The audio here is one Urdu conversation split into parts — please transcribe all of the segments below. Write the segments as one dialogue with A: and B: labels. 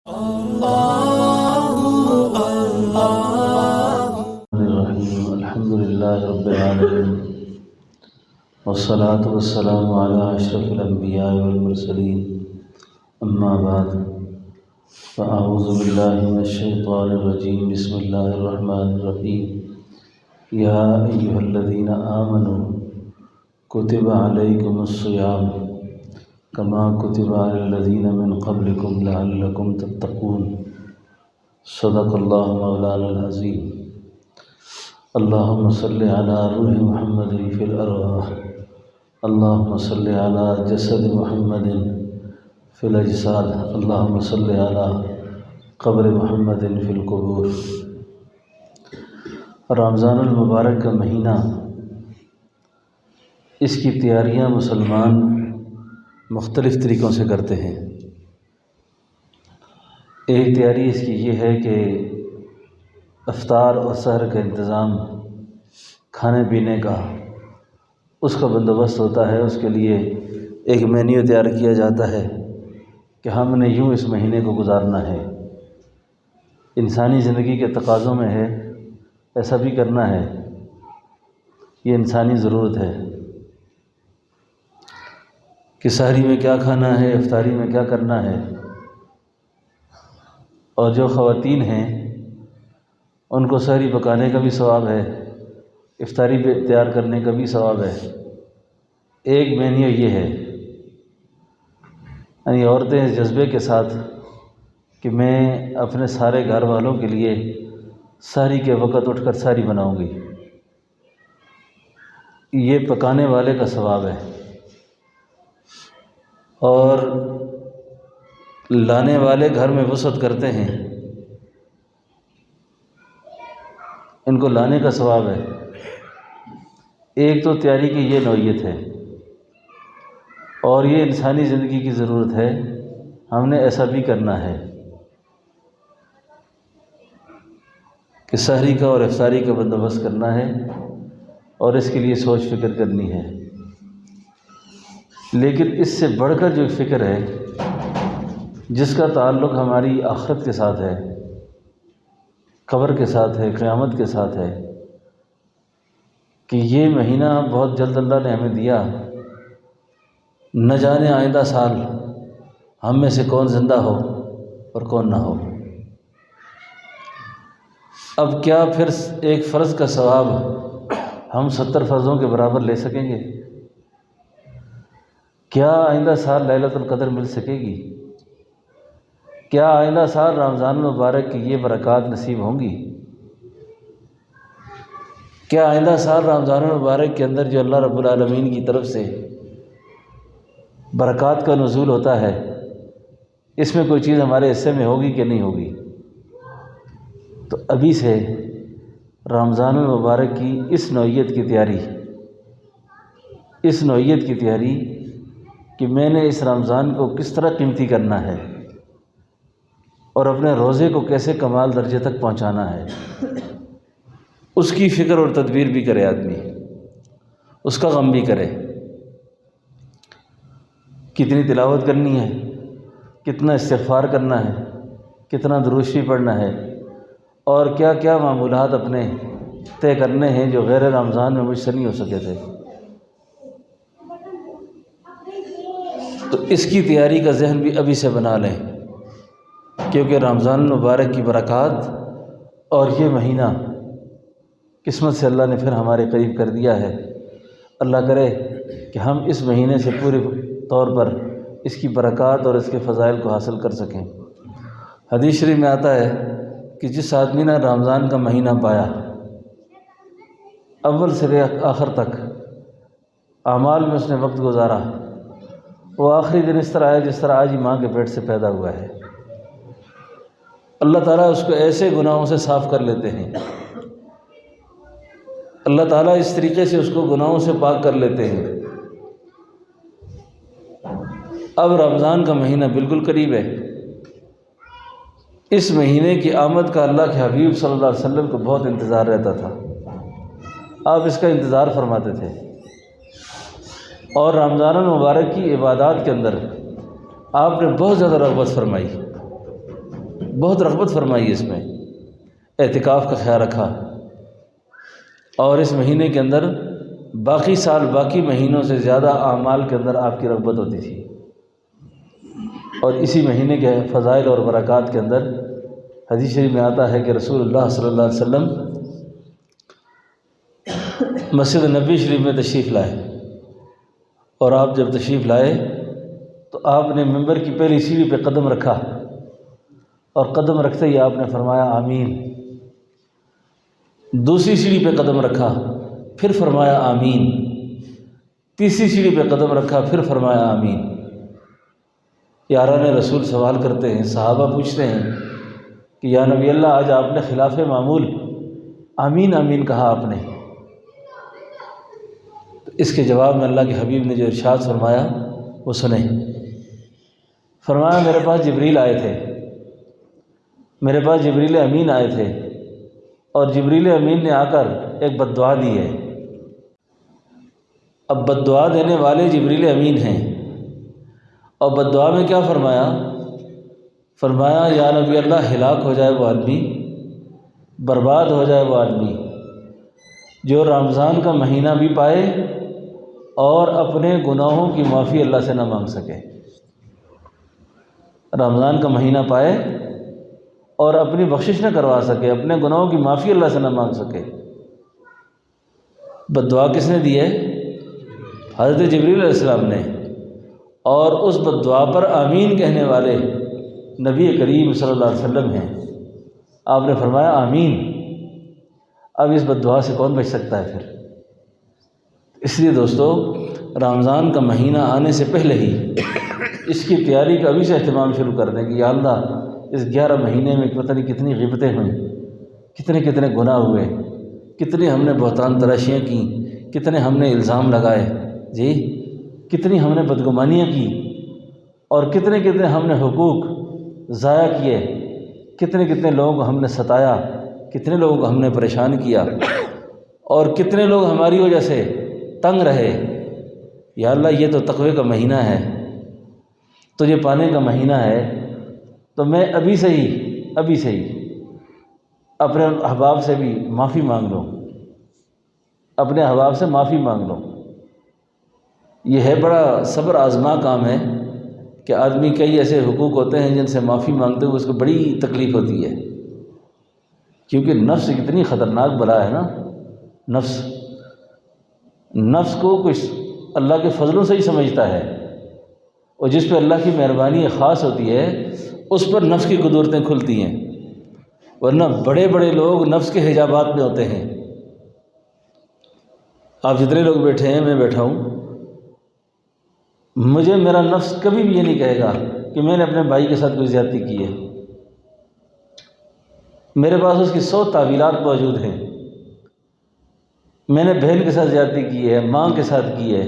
A: الحمد للہ رب العالمین والصلاة والسلام علی اشرف الانبیاء والمرسلین اما بعد فاعوذ باللہ من الشیطان الرجیم بسم اللہ الرحمن الرحیم یا ایہا الذین آمنوا کتب علیکم الصیام کما کتب علی الذین من قبلکم لعلکم تتقون صدق اللہ مولانا العظیم اللہم صلی علی روح محمد فی الارواح اللہم صلی علی جسد محمد فی الاجساد اللہم صلی علی قبر محمد فی القبور۔ رمضان المبارک کا مہینہ، اس کی تیاریاں مسلمان مختلف طریقوں سے کرتے ہیں۔ ایک تیاری اس کی یہ ہے کہ افطار اور سحر کا انتظام، کھانے پینے کا اس کا بندوبست ہوتا ہے۔ اس کے لیے ایک مینیو تیار کیا جاتا ہے کہ ہم نے یوں اس مہینے کو گزارنا ہے، انسانی زندگی کے تقاضوں میں ہے، ایسا بھی کرنا ہے، یہ انسانی ضرورت ہے کہ سحری میں کیا کھانا ہے، افطاری میں کیا کرنا ہے۔ اور جو خواتین ہیں ان کو سحری پکانے کا بھی ثواب ہے، افطاری تیار کرنے کا بھی ثواب ہے۔ ایک مینیو یہ ہے، یعنی عورتیں اس جذبے کے ساتھ کہ میں اپنے سارے گھر والوں کے لیے سحری کے وقت اٹھ کر سحری بناؤں گی، یہ پکانے والے کا ثواب ہے۔ اور لانے والے گھر میں وسعت کرتے ہیں، ان کو لانے کا ثواب ہے۔ ایک تو تیاری کی یہ نوعیت ہے، اور یہ انسانی زندگی کی ضرورت ہے، ہم نے ایسا بھی کرنا ہے کہ سحری کا اور افطاری کا بندوبست کرنا ہے، اور اس کے لیے سوچ فکر کرنی ہے۔ لیکن اس سے بڑھ کر جو فکر ہے، جس کا تعلق ہماری آخرت کے ساتھ ہے، قبر کے ساتھ ہے، قیامت کے ساتھ ہے، کہ یہ مہینہ بہت جلد اللہ نے ہمیں دیا، نہ جانے آئندہ سال ہم میں سے کون زندہ ہو اور کون نہ ہو۔ اب کیا پھر ایک فرض کا ثواب ہم 70 فرضوں کے برابر لے سکیں گے؟ کیا آئندہ سال لیلۃ القدر مل سکے گی؟ کیا آئندہ سال رمضان المبارک کی یہ برکات نصیب ہوں گی؟ کیا آئندہ سال رمضان المبارک کے اندر جو اللہ رب العالمین کی طرف سے برکات کا نزول ہوتا ہے، اس میں کوئی چیز ہمارے حصے میں ہوگی کہ نہیں ہوگی؟ تو ابھی سے رمضان المبارک کی اس نوعیت کی تیاری کہ میں نے اس رمضان کو کس طرح قیمتی کرنا ہے، اور اپنے روزے کو کیسے کمال درجے تک پہنچانا ہے، اس کی فکر اور تدبیر بھی کرے آدمی، اس کا غم بھی کرے۔ کتنی تلاوت کرنی ہے، کتنا استغفار کرنا ہے، کتنا درود شریف پڑھنا ہے، اور کیا کیا معمولات اپنے طے کرنے ہیں جو غیر رمضان میں مجھ سے نہیں ہو سکے تھے۔ تو اس کی تیاری کا ذہن بھی ابھی سے بنا لیں، کیونکہ رمضان المبارک کی برکات اور یہ مہینہ قسمت سے اللہ نے پھر ہمارے قریب کر دیا ہے۔ اللہ کرے کہ ہم اس مہینے سے پورے طور پر اس کی برکات اور اس کے فضائل کو حاصل کر سکیں۔ حدیث شریف میں آتا ہے کہ جس آدمی نے رمضان کا مہینہ پایا، اول سے لے آخر تک اعمال میں اس نے وقت گزارا، وہ آخری دن اس طرح ہے جس طرح آج ہی ماں کے پیٹ سے پیدا ہوا ہے۔ اللہ تعالیٰ اس کو ایسے گناہوں سے صاف کر لیتے ہیں، اللہ تعالیٰ اس طریقے سے اس کو گناہوں سے پاک کر لیتے ہیں۔ اب رمضان کا مہینہ بالکل قریب ہے، اس مہینے کی آمد کا اللہ کے حبیب صلی اللہ علیہ وسلم کو بہت انتظار رہتا تھا، آپ اس کا انتظار فرماتے تھے۔ اور رمضان المبارک کی عبادات کے اندر آپ نے بہت زیادہ رغبت فرمائی، بہت رغبت فرمائی اس میں، اعتکاف کا خیال رکھا، اور اس مہینے کے اندر باقی سال باقی مہینوں سے زیادہ اعمال کے اندر آپ کی رغبت ہوتی تھی۔ اور اسی مہینے کے فضائل اور برکات کے اندر حدیث شریف میں آتا ہے کہ رسول اللہ صلی اللہ علیہ وسلم مسجد نبوی شریف میں تشریف لائے، اور آپ جب تشریف لائے تو آپ نے ممبر کی پہلی سیڑھی پہ قدم رکھا، اور قدم رکھتے ہی آپ نے فرمایا آمین۔ دوسری سیڑھی پہ قدم رکھا، پھر فرمایا آمین۔ تیسری سیڑھی پہ قدم رکھا، پھر فرمایا آمین۔ یاران رسول سوال کرتے ہیں، صحابہ پوچھتے ہیں کہ یا نبی اللہ، آج آپ نے خلاف معمول آمین آمین کہا آپ نے۔ تو اس کے جواب میں اللہ کے حبیب نے جو ارشاد فرمایا وہ سنیں۔ فرمایا میرے پاس جبریل آئے تھے، میرے پاس جبریل امین آئے تھے، اور جبریل امین نے آ کر ایک بد دعا دی ہے۔ اب بد دعا دینے والے جبریل امین ہیں، اور بد دعا میں کیا فرمایا؟ فرمایا یا نبی اللہ، ہلاک ہو جائے وہ آدمی، برباد ہو جائے وہ آدمی جو رمضان کا مہینہ بھی پائے اور اپنے گناہوں کی معافی اللہ سے نہ مانگ سکے۔ رمضان کا مہینہ پائے اور اپنی بخشش نہ کروا سکے، اپنے گناہوں کی معافی اللہ سے نہ مانگ سکے۔ بد دعا کس نے دی ہے؟ حضرت جبریل علیہ السلام نے، اور اس بد دعا پر آمین کہنے والے نبی کریم صلی اللہ علیہ وسلم ہیں۔ آپ نے فرمایا آمین۔ اب اس بد دعا سے کون بچ سکتا ہے پھر؟ اس لیے دوستو، رمضان کا مہینہ آنے سے پہلے ہی اس کی تیاری کا ابھی سے اہتمام شروع کر دیں کہ یا اللہ، اس 11 مہینے میں پتہ نہیں کتنی غیبتیں ہوئیں، کتنے گناہ ہوئے، کتنی ہم نے بہتان تراشیاں کیں، کتنے ہم نے الزام لگائے، جی کتنی ہم نے بدگمانیاں کی، اور کتنے ہم نے حقوق ضائع کیے، کتنے لوگوں کو ہم نے ستایا، کتنے لوگوں کو ہم نے پریشان کیا، اور کتنے لوگ ہماری وجہ سے تنگ رہے۔ یا اللہ، یہ تو تقوی کا مہینہ ہے، تجھے پانے کا مہینہ ہے، تو میں ابھی سے ہی اپنے احباب سے بھی معافی مانگ لوں، اپنے احباب سے معافی مانگ لوں۔ یہ ہے بڑا صبر آزما کام ہے کہ آدمی کئی ایسے حقوق ہوتے ہیں جن سے معافی مانگتے ہوئے اس کو بڑی تکلیف ہوتی ہے، کیونکہ نفس کتنی خطرناک بلا ہے نا۔ نفس کو کچھ اللہ کے فضلوں سے ہی سمجھتا ہے، اور جس پہ اللہ کی مہربانی خاص ہوتی ہے اس پر نفس کی قدرتیں کھلتی ہیں، ورنہ بڑے بڑے لوگ نفس کے حجابات میں ہوتے ہیں۔ آپ جتنے لوگ بیٹھے ہیں، میں بیٹھا ہوں، مجھے میرا نفس کبھی بھی یہ نہیں کہے گا کہ میں نے اپنے بھائی کے ساتھ کوئی زیادتی کی ہے۔ میرے پاس اس کی 100 تعویلات موجود ہیں۔ میں نے بہن کے ساتھ زیادتی کی ہے، ماں کے ساتھ کی ہے۔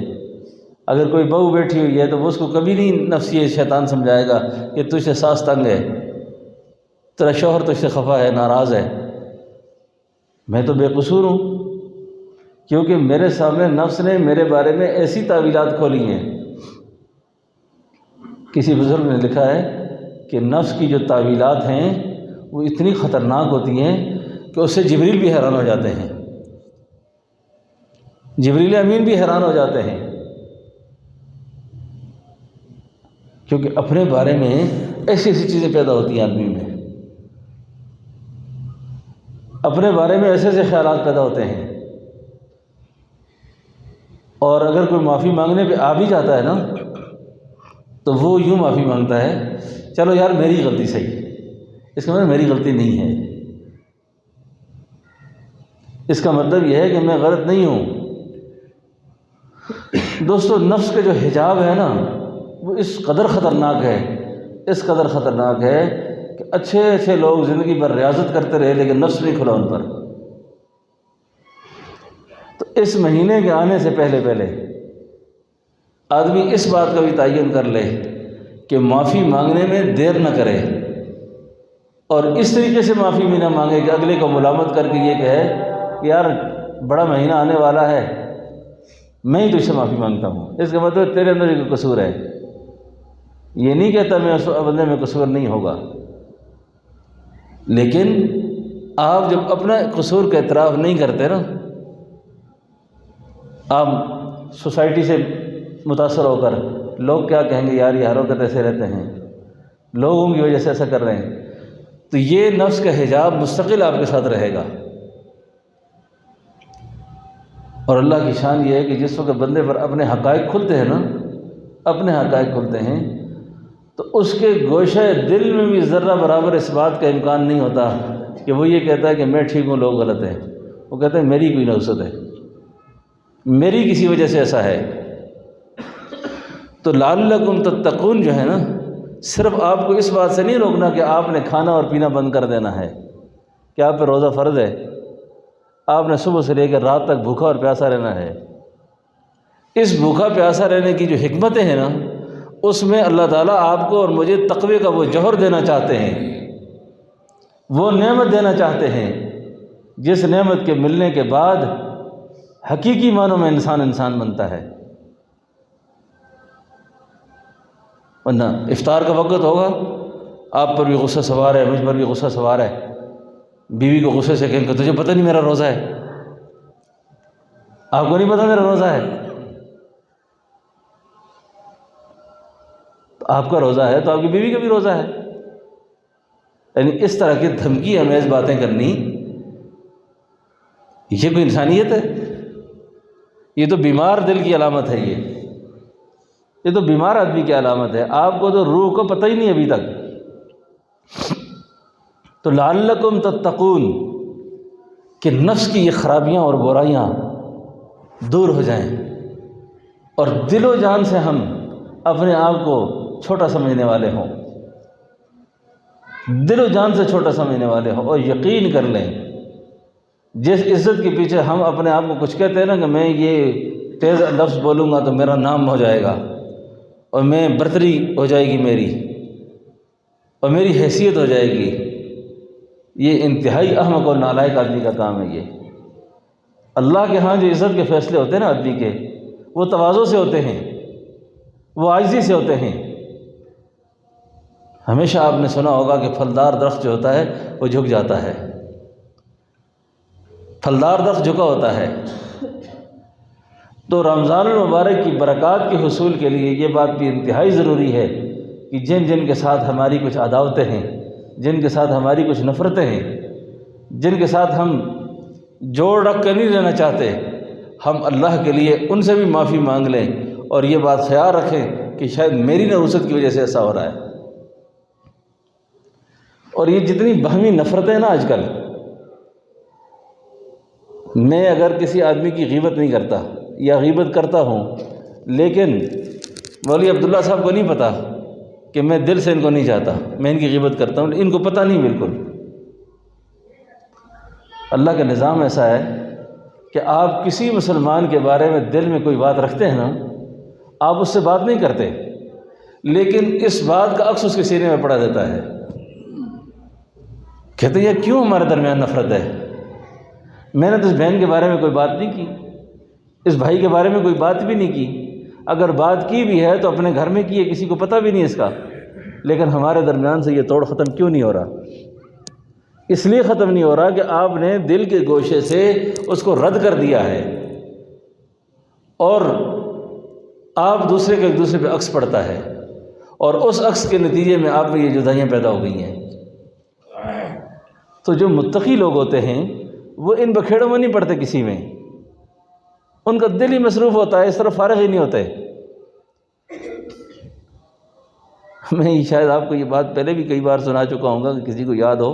A: اگر کوئی بہو بیٹھی ہوئی ہے تو وہ اس کو کبھی نہیں نفس یہ شیطان سمجھائے گا کہ تجھ سے ساس تنگ ہے، تیرا شوہر تجھ سے خفا ہے، ناراض ہے۔ میں تو بے قصور ہوں، کیونکہ میرے سامنے نفس نے میرے بارے میں ایسی تعویلات کھولی ہیں۔ کسی بزرگ نے لکھا ہے کہ نفس کی جو تعویلات ہیں وہ اتنی خطرناک ہوتی ہیں کہ اس سے جبریل بھی حیران ہو جاتے ہیں، جبریل امین بھی حیران ہو جاتے ہیں، کیونکہ اپنے بارے میں ایسی چیزیں پیدا ہوتی ہیں آدمی میں، اپنے بارے میں ایسے خیالات پیدا ہوتے ہیں۔ اور اگر کوئی معافی مانگنے پہ آ بھی جاتا ہے نا، تو وہ یوں معافی مانگتا ہے، چلو یار میری غلطی صحیح، اس کا مطلب میری غلطی نہیں ہے، اس کا مطلب یہ ہے کہ میں غلط نہیں ہوں۔ دوستو، نفس کے جو حجاب ہے نا، وہ اس قدر خطرناک ہے کہ اچھے لوگ زندگی بھر ریاضت کرتے رہے لیکن نفس نہیں کھلا ان پر۔ تو اس مہینے کے آنے سے پہلے آدمی اس بات کا بھی تعین کر لے کہ معافی مانگنے میں دیر نہ کرے، اور اس طریقے سے معافی بھی نہ مانگے کہ اگلے کو ملامت کر کے یہ کہے کہ یار بڑا مہینہ آنے والا ہے، میں ہی تجھ سے معافی مانگتا ہوں، اس کا مطلب تیرے اندر کوئی قصور ہے۔ یہ نہیں کہتا میں اس بندے میں قصور نہیں ہوگا، لیکن آپ جب اپنا قصور کا اعتراف نہیں کرتے نا، آپ سوسائٹی سے متاثر ہو کر لوگ کیا کہیں گے، یار یہ ہر وقت ایسے رہتے ہیں، لوگوں کی وجہ سے ایسا کر رہے ہیں، تو یہ نفس کا حجاب مستقل آپ کے ساتھ رہے گا۔ اور اللہ کی شان یہ ہے کہ جس وقت بندے پر اپنے حقائق کھلتے ہیں نا، اپنے حقائق کھلتے ہیں، تو اس کے گوشہ دل میں بھی ذرہ برابر اس بات کا امکان نہیں ہوتا کہ وہ یہ کہتا ہے کہ میں ٹھیک ہوں لوگ غلط ہیں۔ وہ کہتا ہے میری کوئی نوسط ہے، میری کسی وجہ سے ایسا ہے۔ تو لعلکم تتقون جو ہے نا، صرف آپ کو اس بات سے نہیں روکنا کہ آپ نے کھانا اور پینا بند کر دینا ہے، کہ آپ پہ روزہ فرض ہے، آپ نے صبح سے لے کر رات تک بھوکا اور پیاسا رہنا ہے۔ اس بھوکا پیاسا رہنے کی جو حکمتیں ہیں نا، اس میں اللہ تعالیٰ آپ کو اور مجھے تقوی کا وہ جوہر دینا چاہتے ہیں، وہ نعمت دینا چاہتے ہیں جس نعمت کے ملنے کے بعد حقیقی معنوں میں انسان بنتا ہے۔ ورنہ افطار کا وقت ہوگا، آپ پر بھی غصہ سوار ہے، مجھ پر بھی غصہ سوار ہے، بیوی کو غصے سے کہیں کہ تجھے پتہ نہیں میرا روزہ ہے، آپ کو نہیں پتہ میرا روزہ ہے؟ تو آپ کا روزہ ہے تو آپ کی بیوی کا بھی روزہ ہے۔ یعنی اس طرح کی دھمکی امیز باتیں کرنی، یہ کوئی انسانیت ہے؟ یہ تو بیمار دل کی علامت ہے، یہ تو بیمار آدمی کی علامت ہے۔ آپ کو تو روح کو پتہ ہی نہیں ابھی تک۔ تو لعلکم تتقون، کہ نفس کی یہ خرابیاں اور برائیاں دور ہو جائیں اور دل و جان سے ہم اپنے آپ کو چھوٹا سمجھنے والے ہوں، دل و جان سے چھوٹا سمجھنے والے ہوں، اور یقین کر لیں جس عزت کے پیچھے ہم اپنے آپ کو کچھ کہتے ہیں نا کہ میں یہ تیز لفظ بولوں گا تو میرا نام ہو جائے گا اور میں برتری ہو جائے گی میری اور میری حیثیت ہو جائے گی، یہ انتہائی احمق اور نالائق آدمی کا کام ہے۔ یہ اللہ کے ہاں جو عزت کے فیصلے ہوتے ہیں نا آدمی کے، وہ تواضع سے ہوتے ہیں، وہ عاجزی سے ہوتے ہیں۔ ہمیشہ آپ نے سنا ہوگا کہ پھلدار درخت جو ہوتا ہے وہ جھک جاتا ہے، پھلدار درخت جھکا ہوتا ہے۔ تو رمضان المبارک کی برکات کے حصول کے لیے یہ بات بھی انتہائی ضروری ہے کہ جن کے ساتھ ہماری کچھ عداوتیں ہیں، جن کے ساتھ ہماری کچھ نفرتیں ہیں، جن کے ساتھ ہم جوڑ رکھ کر نہیں رہنا چاہتے، ہم اللہ کے لیے ان سے بھی معافی مانگ لیں اور یہ بات خیال رکھیں کہ شاید میری نحوست کی وجہ سے ایسا ہو رہا ہے۔ اور یہ جتنی باہمی نفرتیں نا آج کل، میں اگر کسی آدمی کی غیبت نہیں کرتا یا غیبت کرتا ہوں، لیکن مولوی عبداللہ صاحب کو نہیں پتہ کہ میں دل سے ان کو نہیں چاہتا، میں ان کی غیبت کرتا ہوں، ان کو پتہ نہیں بالکل۔ اللہ کا نظام ایسا ہے کہ آپ کسی مسلمان کے بارے میں دل میں کوئی بات رکھتے ہیں نا، آپ اس سے بات نہیں کرتے، لیکن اس بات کا عکس اس کے سینے میں پڑا دیتا ہے۔ کہتے ہیں یہ کیوں ہمارے درمیان نفرت ہے؟ میں نے تو اس بہن کے بارے میں کوئی بات نہیں کی، اس بھائی کے بارے میں کوئی بات بھی نہیں کی، اگر بات کی بھی ہے تو اپنے گھر میں کی ہے، کسی کو پتہ بھی نہیں اس کا، لیکن ہمارے درمیان سے یہ توڑ ختم کیوں نہیں ہو رہا؟ اس لیے ختم نہیں ہو رہا کہ آپ نے دل کے گوشے سے اس کو رد کر دیا ہے، اور آپ دوسرے کا ایک دوسرے پہ عکس پڑتا ہے، اور اس عکس کے نتیجے میں آپ میں یہ جدائیاں پیدا ہو گئی ہیں۔ تو جو متقی لوگ ہوتے ہیں وہ ان بکھیڑوں میں نہیں پڑتے کسی میں، ان کا دل ہی مصروف ہوتا ہے، اس طرف فارغ ہی نہیں ہوتے۔ میں شاید آپ کو یہ بات پہلے بھی کئی بار سنا چکا ہوں گا کہ کسی کو یاد ہو۔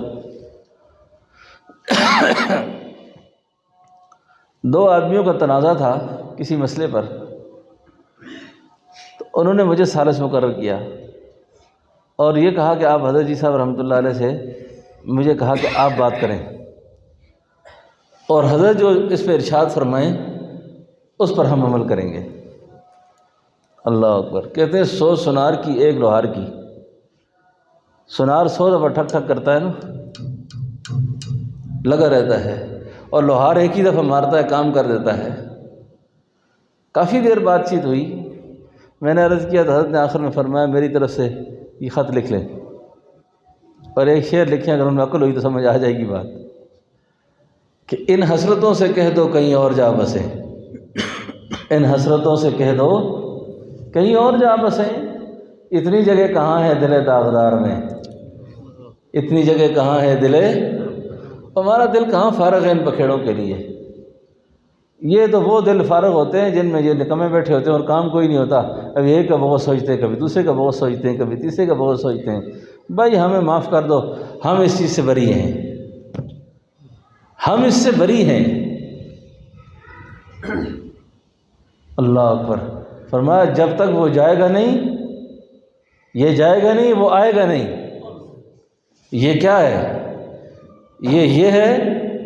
A: دو آدمیوں کا تنازع تھا کسی مسئلے پر، تو انہوں نے مجھے ثالث مقرر کیا اور یہ کہا کہ آپ حضرت جی صاحب رحمۃ اللہ علیہ سے مجھے کہا کہ آپ بات کریں، اور حضرت جو اس پہ ارشاد فرمائیں اس پر ہم عمل کریں گے۔ اللہ اکبر۔ کہتے ہیں 100 سنار کی ایک لوہار کی، سنار 100 دفعہ ٹھک ٹھک کرتا ہے نا، لگا رہتا ہے، اور لوہار ایک ہی دفعہ مارتا ہے، کام کر دیتا ہے۔ کافی دیر بات چیت ہوئی، میں نے عرض کیا تو حضرت نے آخر میں فرمایا میری طرف سے یہ خط لکھ لیں، اور ایک شعر لکھیں، اگر ان میں عقل ہوئی تو سمجھ آ جائے گی بات، کہ ان حسرتوں سے کہہ دو کہیں اور جا بسیں، ان حسرتوں سے کہہ دو کہیں اور جا بسیں، اتنی جگہ کہاں ہے دل داغدار میں، اتنی جگہ کہاں ہے دل، ہمارا دل کہاں فارغ ہے ان پکھیڑوں کے لیے۔ یہ تو وہ دل فارغ ہوتے ہیں جن میں یہ نکمے بیٹھے ہوتے ہیں اور کام کوئی نہیں ہوتا، کبھی ایک کا بہت سوچتے ہیں، کبھی دوسرے کا بہت سوچتے ہیں، کبھی تیسرے کا بہت سوچتے ہیں۔ بھائی ہمیں معاف کر دو، ہم اس چیز سے بری ہیں، ہم اس سے بری ہیں۔ اللہ اکبر۔ فرمایا جب تک وہ جائے گا نہیں، یہ جائے گا نہیں، وہ آئے گا نہیں۔ یہ کیا ہے؟ یہ ہے،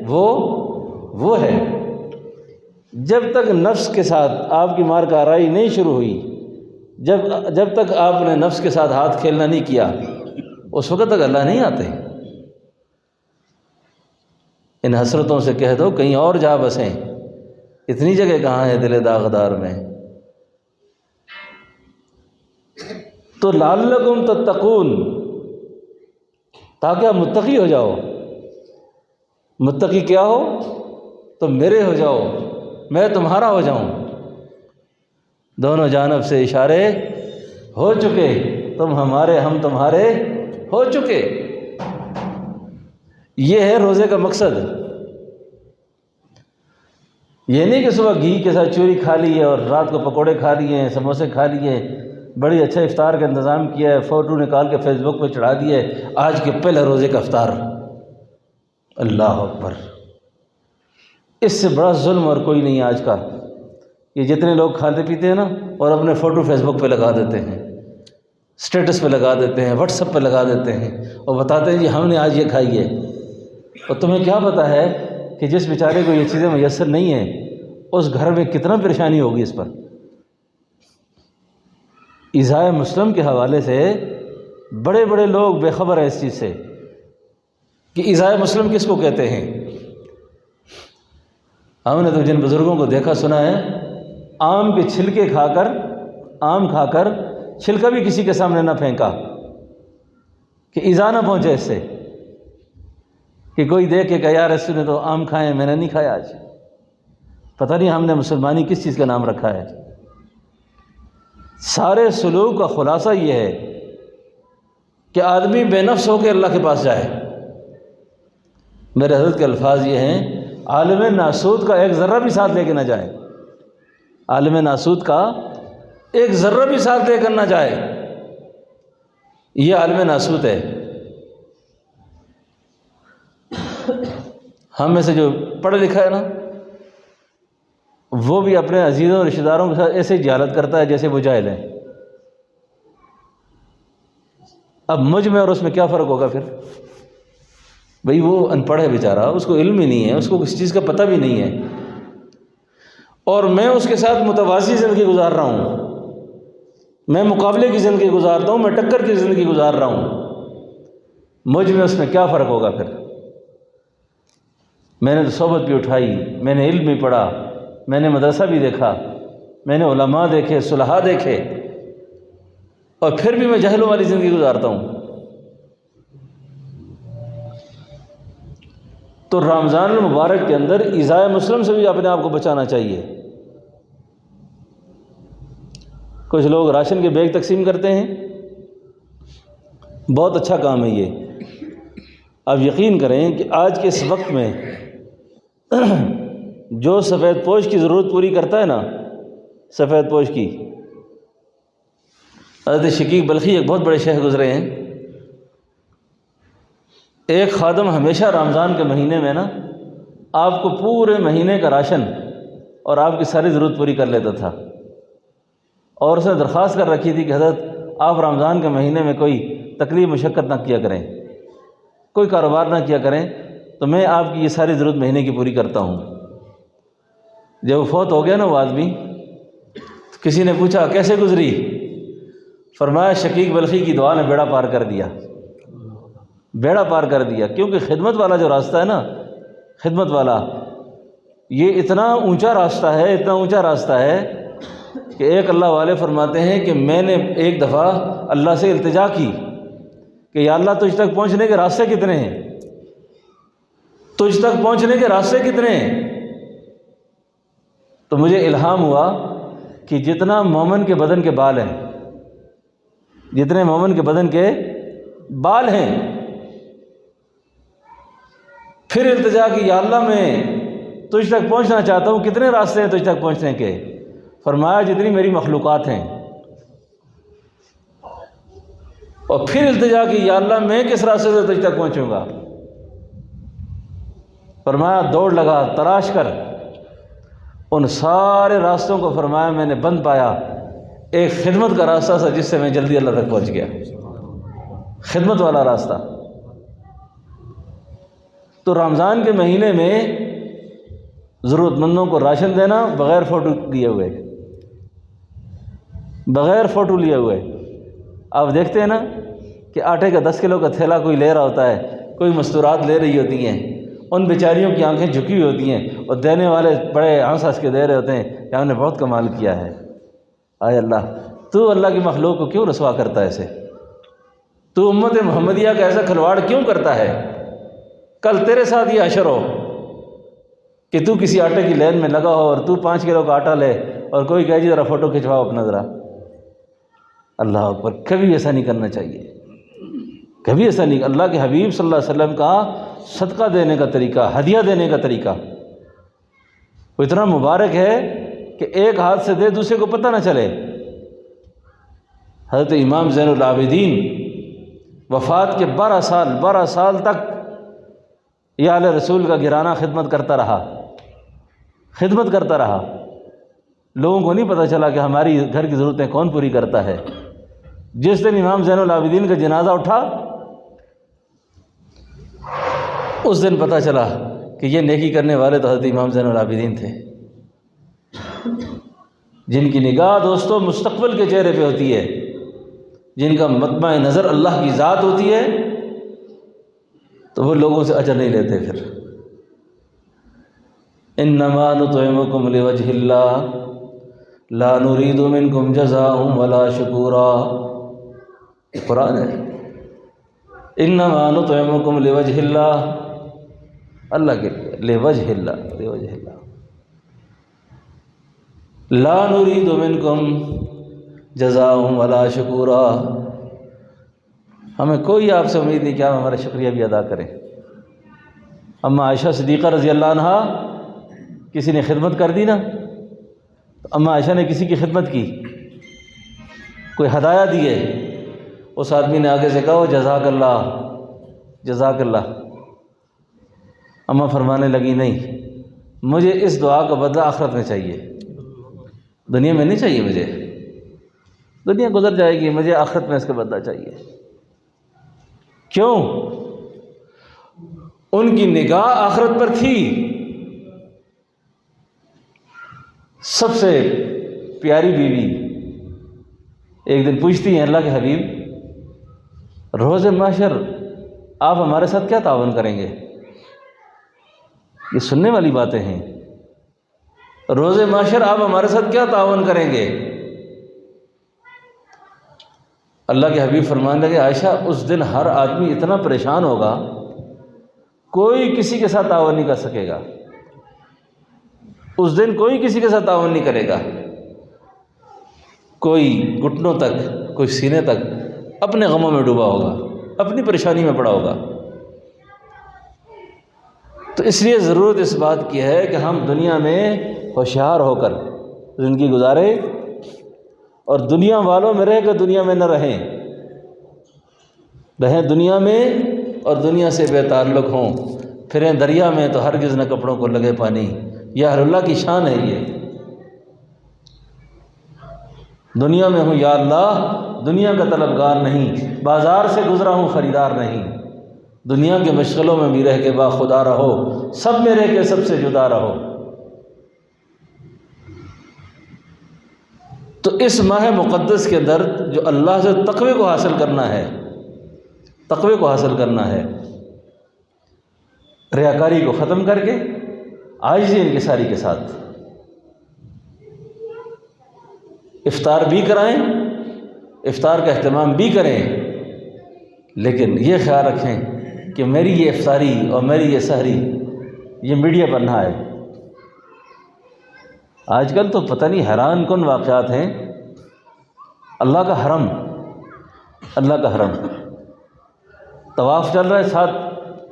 A: وہ ہے۔ جب تک نفس کے ساتھ آپ کی مار کا آرائی نہیں شروع ہوئی، جب تک آپ نے نفس کے ساتھ ہاتھ کھیلنا نہیں کیا، اس وقت تک اللہ نہیں آتے۔ ان حسرتوں سے کہہ دو کہیں اور جا بسیں، اتنی جگہ کہاں ہے دل داغدار میں۔ تو لعلکم تتقون، تاکہ آپ متقی ہو جاؤ۔ متقی کیا ہو؟ تم میرے ہو جاؤ، میں تمہارا ہو جاؤں۔ دونوں جانب سے اشارے ہو چکے، تم ہمارے ہم تمہارے ہو چکے۔ یہ ہے روزے کا مقصد۔ یہ نہیں کہ صبح گھی کے ساتھ چوری کھا لی ہے اور رات کو پکوڑے کھا لیے ہیں، سموسے کھا لیے، بڑی اچھا افطار کا انتظام کیا ہے، فوٹو نکال کے فیس بک پہ چڑھا دیا ہے، آج کے پہلے روزے کا افطار۔ اللہ اکبر۔ اس سے بڑا ظلم اور کوئی نہیں آج کا۔ یہ جتنے لوگ کھاتے پیتے ہیں نا اور اپنے فوٹو فیس بک پہ لگا دیتے ہیں، اسٹیٹس پہ لگا دیتے ہیں، واٹس ایپ پہ لگا دیتے ہیں اور بتاتے ہیں جی ہم نے آج یہ کھائی ہے۔ اور تمہیں کیا پتہ ہے کہ جس بیچارے کو یہ چیزیں میسر نہیں ہیں اس گھر میں کتنا پریشانی ہوگی اس پر۔ ایذاء مسلم کے حوالے سے بڑے بڑے لوگ بے خبر ہیں اس چیز سے کہ ایذاء مسلم کس کو کہتے ہیں۔ ہم نے تو جن بزرگوں کو دیکھا سنا ہے، آم کے چھلکے کھا کر، آم کھا کر چھلکا بھی کسی کے سامنے نہ پھینکا کہ ایذا نہ پہنچے اس سے، کہ کوئی دیکھ کے کہ یار اس نے تو آم کھائے، میں نے نہیں کھایا آج۔ پتہ نہیں ہم نے مسلمانی کس چیز کا نام رکھا ہے۔ سارے سلوک کا خلاصہ یہ ہے کہ آدمی بے نفس ہو کے اللہ کے پاس جائے۔ میرے حضرت کے الفاظ یہ ہیں، عالم ناسوت کا ایک ذرہ بھی ساتھ لے کے نہ جائے، عالم ناسوت کا ایک ذرہ بھی ساتھ لے کر نہ جائے، یہ عالم ناسوت ہے۔ ہم میں سے جو پڑھا لکھا ہے نا، وہ بھی اپنے عزیزوں اور رشتہ داروں کے ساتھ ایسے ہی جہالت کرتا ہے جیسے وہ جاہل ہیں۔ اب مجھ میں اور اس میں کیا فرق ہوگا پھر؟ بھئی وہ ان پڑھ ہے بیچارہ، اس کو علم ہی نہیں ہے، اس کو کسی چیز کا پتہ بھی نہیں ہے، اور میں اس کے ساتھ متوازی زندگی گزار رہا ہوں، میں مقابلے کی زندگی گزارتا ہوں، میں ٹکر کی زندگی گزار رہا ہوں۔ مجھ میں اس میں کیا فرق ہوگا پھر؟ میں نے تو صحبت بھی اٹھائی، میں نے علم بھی پڑھا، میں نے مدرسہ بھی دیکھا، میں نے علماء دیکھے، صلحاء دیکھے، اور پھر بھی میں جہلوں والی زندگی گزارتا ہوں۔ تو رمضان المبارک کے اندر ایذاء مسلم سے بھی اپنے آپ کو بچانا چاہیے۔ کچھ لوگ راشن کے بیگ تقسیم کرتے ہیں، بہت اچھا کام ہے یہ۔ آپ یقین کریں کہ آج کے اس وقت میں جو سفید پوش کی ضرورت پوری کرتا ہے نا، سفید پوش کی، حضرت شقیق بلخی ایک بہت بڑے شیخ گزرے ہیں، ایک خادم ہمیشہ رمضان کے مہینے میں نا آپ کو پورے مہینے کا راشن اور آپ کی ساری ضرورت پوری کر لیتا تھا، اور اس نے درخواست کر رکھی تھی کہ حضرت آپ رمضان کے مہینے میں کوئی تکلیف مشقت نہ کیا کریں، کوئی کاروبار نہ کیا کریں، تو میں آپ کی یہ ساری ضرورت مہینے کی پوری کرتا ہوں۔ جب وہ فوت ہو گیا نا وہ آدمی، کسی نے پوچھا کیسے گزری؟ فرمایا شقیق بلخی کی دعا نے بیڑا پار کر دیا، بیڑا پار کر دیا۔ کیونکہ خدمت والا جو راستہ ہے نا، خدمت والا، یہ اتنا اونچا راستہ ہے، اتنا اونچا راستہ ہے کہ ایک اللہ والے فرماتے ہیں کہ میں نے ایک دفعہ اللہ سے التجا کی کہ یا اللہ تجھ تک پہنچنے کے راستے کتنے ہیں، تجھ تک پہنچنے کے راستے کتنے ہیں؟ تو مجھے الہام ہوا کہ جتنا مومن کے بدن کے بال ہیں، جتنے مومن کے بدن کے بال ہیں، پھر التجا کی یا اللہ میں تجھ تک پہنچنا چاہتا ہوں، کتنے راستے ہیں تجھ تک پہنچنے کے؟ فرمایا جتنی میری مخلوقات ہیں۔ اور پھر التجا کی یا اللہ میں کس راستے سے تجھ تک پہنچوں گا؟ فرمایا دوڑ لگا، تلاش کر ان سارے راستوں کو۔ فرمایا میں نے بند پایا ایک خدمت کا راستہ تھا جس سے میں جلدی اللہ تک پہنچ گیا، خدمت والا راستہ۔ تو رمضان کے مہینے میں ضرورت مندوں کو راشن دینا بغیر فوٹو لیے ہوئے، بغیر فوٹو لیے ہوئے۔ آپ دیکھتے ہیں نا کہ آٹے کا 10 کلو کا تھیلا کوئی لے رہا ہوتا ہے، کوئی مستورات لے رہی ہوتی ہیں، ان بیچاریوں کی آنکھیں جھکی ہوئی ہوتی ہیں اور دینے والے بڑے ہنس ہنس کے دے رہے ہوتے ہیں کہ ہم نے بہت کمال کیا ہے۔ آئے اللہ، تو اللہ کی مخلوق کو کیوں رسوا کرتا ہے ایسے؟ تو امت محمدیہ کا ایسا کھلواڑ کیوں کرتا ہے؟ کل تیرے ساتھ یہ حشر ہو کہ تو کسی آٹے کی لین میں لگا ہو اور تو 5 کلو کا آٹا لے اور کوئی کہے جی ذرا فوٹو کھنچواؤ اپنا ذرا۔ اللہ اکبر، کبھی ایسا نہیں کرنا چاہیے، کبھی ایسا نہیں۔ اللہ کے حبیب صلی اللہ علیہ وسلم کا صدقہ دینے کا طریقہ، ہدیہ دینے کا طریقہ وہ اتنا مبارک ہے کہ ایک ہاتھ سے دے دوسرے کو پتہ نہ چلے۔ حضرت امام زین العابدین وفات کے 12 سال تک یا اہل رسول کا گرانہ خدمت کرتا رہا۔ لوگوں کو نہیں پتہ چلا کہ ہماری گھر کی ضرورتیں کون پوری کرتا ہے۔ جس دن امام زین العابدین کا جنازہ اٹھا، اس دن پتہ چلا کہ یہ نیکی کرنے والے تو حضرت امام زین العابدین تھے، جن کی نگاہ دوستو مستقبل کے چہرے پہ ہوتی ہے، جن کا مطمع نظر اللہ کی ذات ہوتی ہے، تو وہ لوگوں سے اجر نہیں لیتے۔ پھر انما نطعمکم لوجہ اللہ لا نرید منکم جزاء ولا شکورا، یہ قرآن ہے۔ انما نطعمکم لوجہ اللہ، اللہ کے لیے، لوجہ اللہ لا نرید منکم جزاء ولا شکورا، ہمیں کوئی آپ سے امید نہیں کہ آپ ہمارا شکریہ بھی ادا کریں۔ اما عائشہ صدیقہ رضی اللہ عنہا، کسی نے خدمت کر دی نا، تو اما عائشہ نے کسی کی خدمت کی، کوئی ہدایہ دیے، اس آدمی نے آگے سے کہا جزاک اللہ جزاک اللہ۔ اما فرمانے لگی نہیں، مجھے اس دعا کا بدلہ آخرت میں چاہیے، دنیا میں نہیں چاہیے مجھے، دنیا گزر جائے گی، مجھے آخرت میں اس کا بدلہ چاہیے۔ کیوں؟ ان کی نگاہ آخرت پر تھی۔ سب سے پیاری بیوی ایک دن پوچھتی ہیں اللہ کے حبیب، روز محشر آپ ہمارے ساتھ کیا تعاون کریں گے؟ یہ سننے والی باتیں ہیں، روز محشر آپ ہمارے ساتھ کیا تعاون کریں گے؟ اللہ کے حبیب فرمانے لگے عائشہ، اس دن ہر آدمی اتنا پریشان ہوگا، کوئی کسی کے ساتھ تعاون نہیں کر سکے گا، اس دن کوئی کسی کے ساتھ تعاون نہیں کرے گا، کوئی گھٹنوں تک، کوئی سینے تک اپنے غموں میں ڈوبا ہوگا، اپنی پریشانی میں پڑا ہوگا۔ تو اس لیے ضرورت اس بات کی ہے کہ ہم دنیا میں ہوشیار ہو کر زندگی گزارے اور دنیا والوں میں رہ کر دنیا میں نہ رہیں دنیا میں اور دنیا سے بے تعلق ہوں، پھریں دریا میں تو ہرگز نہ کپڑوں کو لگے پانی۔ یہ اہل اللہ کی شان ہے۔ یہ دنیا میں ہوں یا اللہ، دنیا کا طلبگار نہیں، بازار سے گزرا ہوں خریدار نہیں، دنیا کے مشغلوں میں بھی رہ کے با خدا رہو، سب میں رہ کے سب سے جدا رہو۔ تو اس ماہ مقدس کے اندر جو اللہ سے تقوی کو حاصل کرنا ہے، تقوی کو حاصل کرنا ہے، ریاکاری کو ختم کر کے عاجزی انکساری کے ساتھ افطار بھی کرائیں، افطار کا اہتمام بھی کریں لیکن یہ خیال رکھیں کہ میری یہ افطاری اور میری یہ سحری یہ میڈیا پر نہ آئے۔ آج کل تو پتہ نہیں حیران کن واقعات ہیں۔ اللہ کا حرم، اللہ کا حرم، طواف چل رہا ہے، ساتھ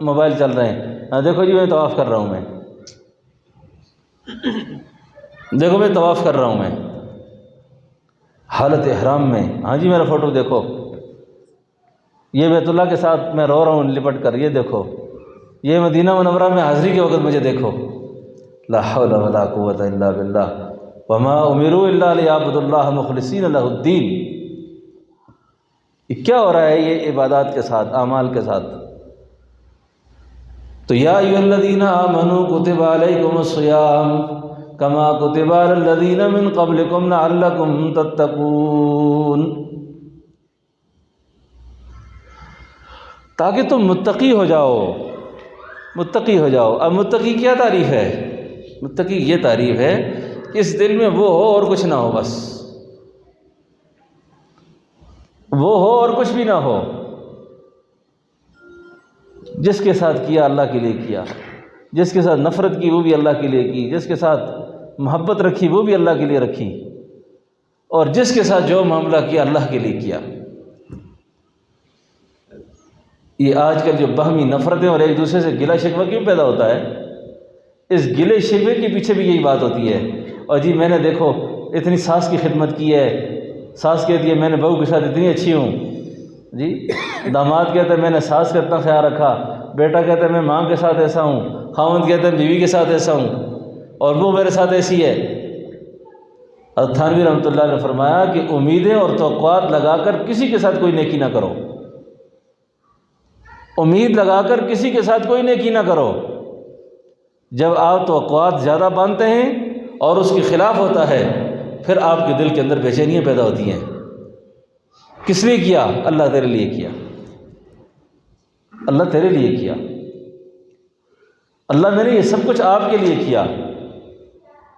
A: موبائل چل رہے ہیں، دیکھو جی میں طواف کر رہا ہوں، میں دیکھو میں طواف کر رہا ہوں، میں حالت احرام میں، ہاں جی میرا فوٹو دیکھو، یہ بیت اللہ کے ساتھ میں رو رہا ہوں لپٹ کر، یہ دیکھو، یہ مدینہ منورہ میں حاضری کے وقت مجھے دیکھو۔ لا حول ولا قوت الا باللہ وما امروا الا لیعبدوا اللہ مخلصین لہ الدین۔ یہ کیا ہو رہا ہے یہ عبادات کے ساتھ، اعمال کے ساتھ؟ تو یا ایھا الذین آمنوا کتب علیکم الصیام کما کتب علی الذین من قبلکم لعلکم تتقون، تاکہ تم متقی ہو جاؤ، متقی ہو جاؤ۔ اب متقی کیا تعریف ہے؟ متقی یہ تعریف ہے کہ اس دل میں وہ ہو اور کچھ نہ ہو، بس وہ ہو اور کچھ بھی نہ ہو، جس کے ساتھ کیا اللہ کے لیے کیا، جس کے ساتھ نفرت کی وہ بھی اللہ کے لیے کی، جس کے ساتھ محبت رکھی وہ بھی اللہ کے لیے رکھی، اور جس کے ساتھ جو معاملہ کیا اللہ کے لیے کیا۔ یہ آج کل جو باہمی نفرتیں اور ایک دوسرے سے گلہ شکوہ کیوں پیدا ہوتا ہے؟ اس گلے شکوے کے پیچھے بھی یہی بات ہوتی ہے۔ اور جی میں نے دیکھو اتنی ساس کی خدمت کی ہے، ساس کہتی ہے میں نے بہو کے ساتھ اتنی اچھی ہوں، جی داماد کہتا ہے میں نے ساس کا اتنا خیال رکھا، بیٹا کہتا ہے میں ماں کے ساتھ ایسا ہوں، خاوند کہتا ہے بیوی کے ساتھ ایسا ہوں، اور وہ میرے ساتھ ایسی ہے۔ حضرت تھانوی رحمۃ اللہ نے فرمایا کہ امیدیں اور توقعات لگا کر کسی کے ساتھ کوئی نیکی نہ کرو، امید لگا کر کسی کے ساتھ کوئی نیکی نہ کرو۔ جب آپ توقعات زیادہ باندھتے ہیں اور اس کے خلاف ہوتا ہے، پھر آپ کے دل کے اندر بے چینیاں پیدا ہوتی ہیں۔ کس لیے کیا؟ اللہ تیرے لیے کیا، اللہ تیرے لیے کیا، اللہ میں نے یہ سب کچھ آپ کے لیے کیا،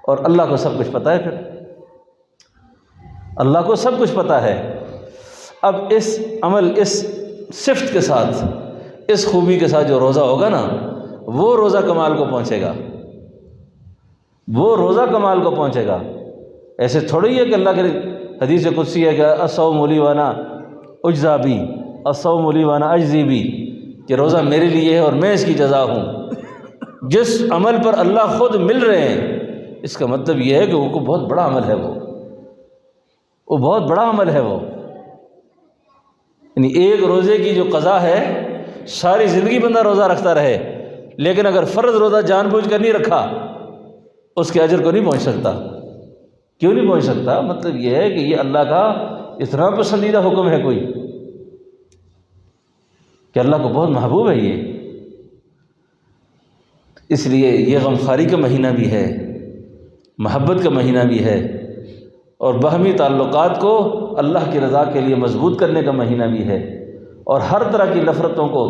A: اور اللہ کو سب کچھ پتہ ہے، پھر اللہ کو سب کچھ پتہ ہے۔ اب اس عمل، اس صفت کے ساتھ، اس خوبی کے ساتھ جو روزہ ہوگا نا، وہ روزہ کمال کو پہنچے گا، وہ روزہ کمال کو پہنچے گا۔ ایسے تھوڑی ہے کہ اللہ کے حدیث قدسی ہے کہ الصوم لی وانا اجزا بی، الصوم لی وانا اجزی بی، کہ روزہ میرے لیے ہے اور میں اس کی جزا ہوں۔ جس عمل پر اللہ خود مل رہے ہیں، اس کا مطلب یہ ہے کہ وہ بہت بڑا عمل ہے، وہ بہت بڑا عمل ہے۔ وہ یعنی ایک روزے کی جو قضا ہے، ساری زندگی بندہ روزہ رکھتا رہے، لیکن اگر فرض روزہ جان بوجھ کر نہیں رکھا، اس کے اجر کو نہیں پہنچ سکتا۔ کیوں نہیں پہنچ سکتا؟ مطلب یہ ہے کہ یہ اللہ کا اتنا پسندیدہ حکم ہے کوئی، کہ اللہ کو بہت محبوب ہے یہ۔ اس لیے یہ غمخواری کا مہینہ بھی ہے، محبت کا مہینہ بھی ہے، اور باہمی تعلقات کو اللہ کی رضا کے لیے مضبوط کرنے کا مہینہ بھی ہے، اور ہر طرح کی نفرتوں کو،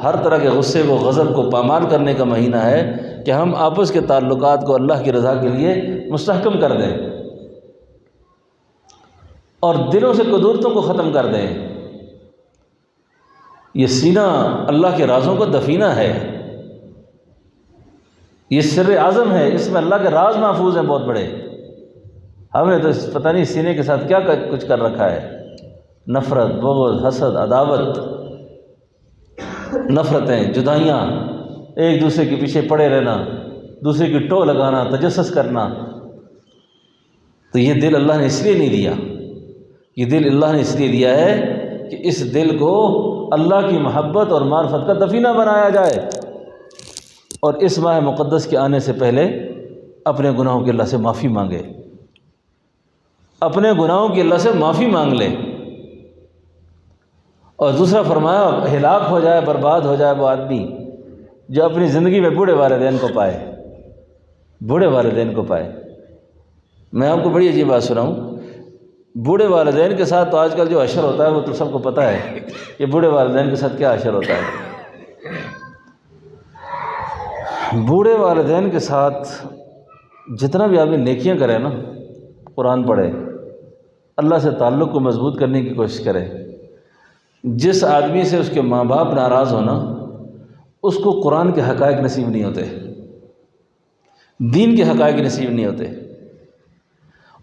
A: ہر طرح کے غصے کو، غضب کو پامال کرنے کا مہینہ ہے کہ ہم آپس کے تعلقات کو اللہ کی رضا کے لیے مستحکم کر دیں، اور دلوں سے قدورتوں کو ختم کر دیں۔ یہ سینہ اللہ کے رازوں کو دفینہ ہے، یہ سر اعظم ہے، اس میں اللہ کے راز محفوظ ہیں بہت بڑے۔ ہم نے تو پتہ نہیں سینے کے ساتھ کیا کچھ کر رکھا ہے، نفرت، بغض، حسد، عداوت، نفرتیں، جدائیاں، ایک دوسرے کے پیچھے پڑے رہنا، دوسرے کی ٹو لگانا، تجسس کرنا۔ تو یہ دل اللہ نے اس لیے نہیں دیا، یہ دل اللہ نے اس لیے دیا ہے کہ اس دل کو اللہ کی محبت اور معرفت کا دفینہ بنایا جائے، اور اس ماہ مقدس کے آنے سے پہلے اپنے گناہوں کے اللہ سے معافی مانگے، اپنے گناہوں کی اللہ سے معافی مانگ لے۔ اور دوسرا فرمایا ہلاک ہو جائے، برباد ہو جائے وہ آدمی جو اپنی زندگی میں بوڑھے والدین کو پائے، بوڑھے والدین کو پائے۔ میں آپ کو بڑی عجیب بات سناؤں، بوڑھے والدین کے ساتھ تو آج کل جو عشر ہوتا ہے وہ تو سب کو پتہ ہے کہ بوڑھے والدین کے ساتھ کیا عشر ہوتا ہے۔ بوڑھے والدین کے ساتھ جتنا بھی آدمی نیکیاں کرے نا، قرآن پڑھے، اللہ سے تعلق کو مضبوط کرنے کی کوشش کرے، جس آدمی سے اس کے ماں باپ ناراض ہونا، اس کو قرآن کے حقائق نصیب نہیں ہوتے، دین کے حقائق نصیب نہیں ہوتے،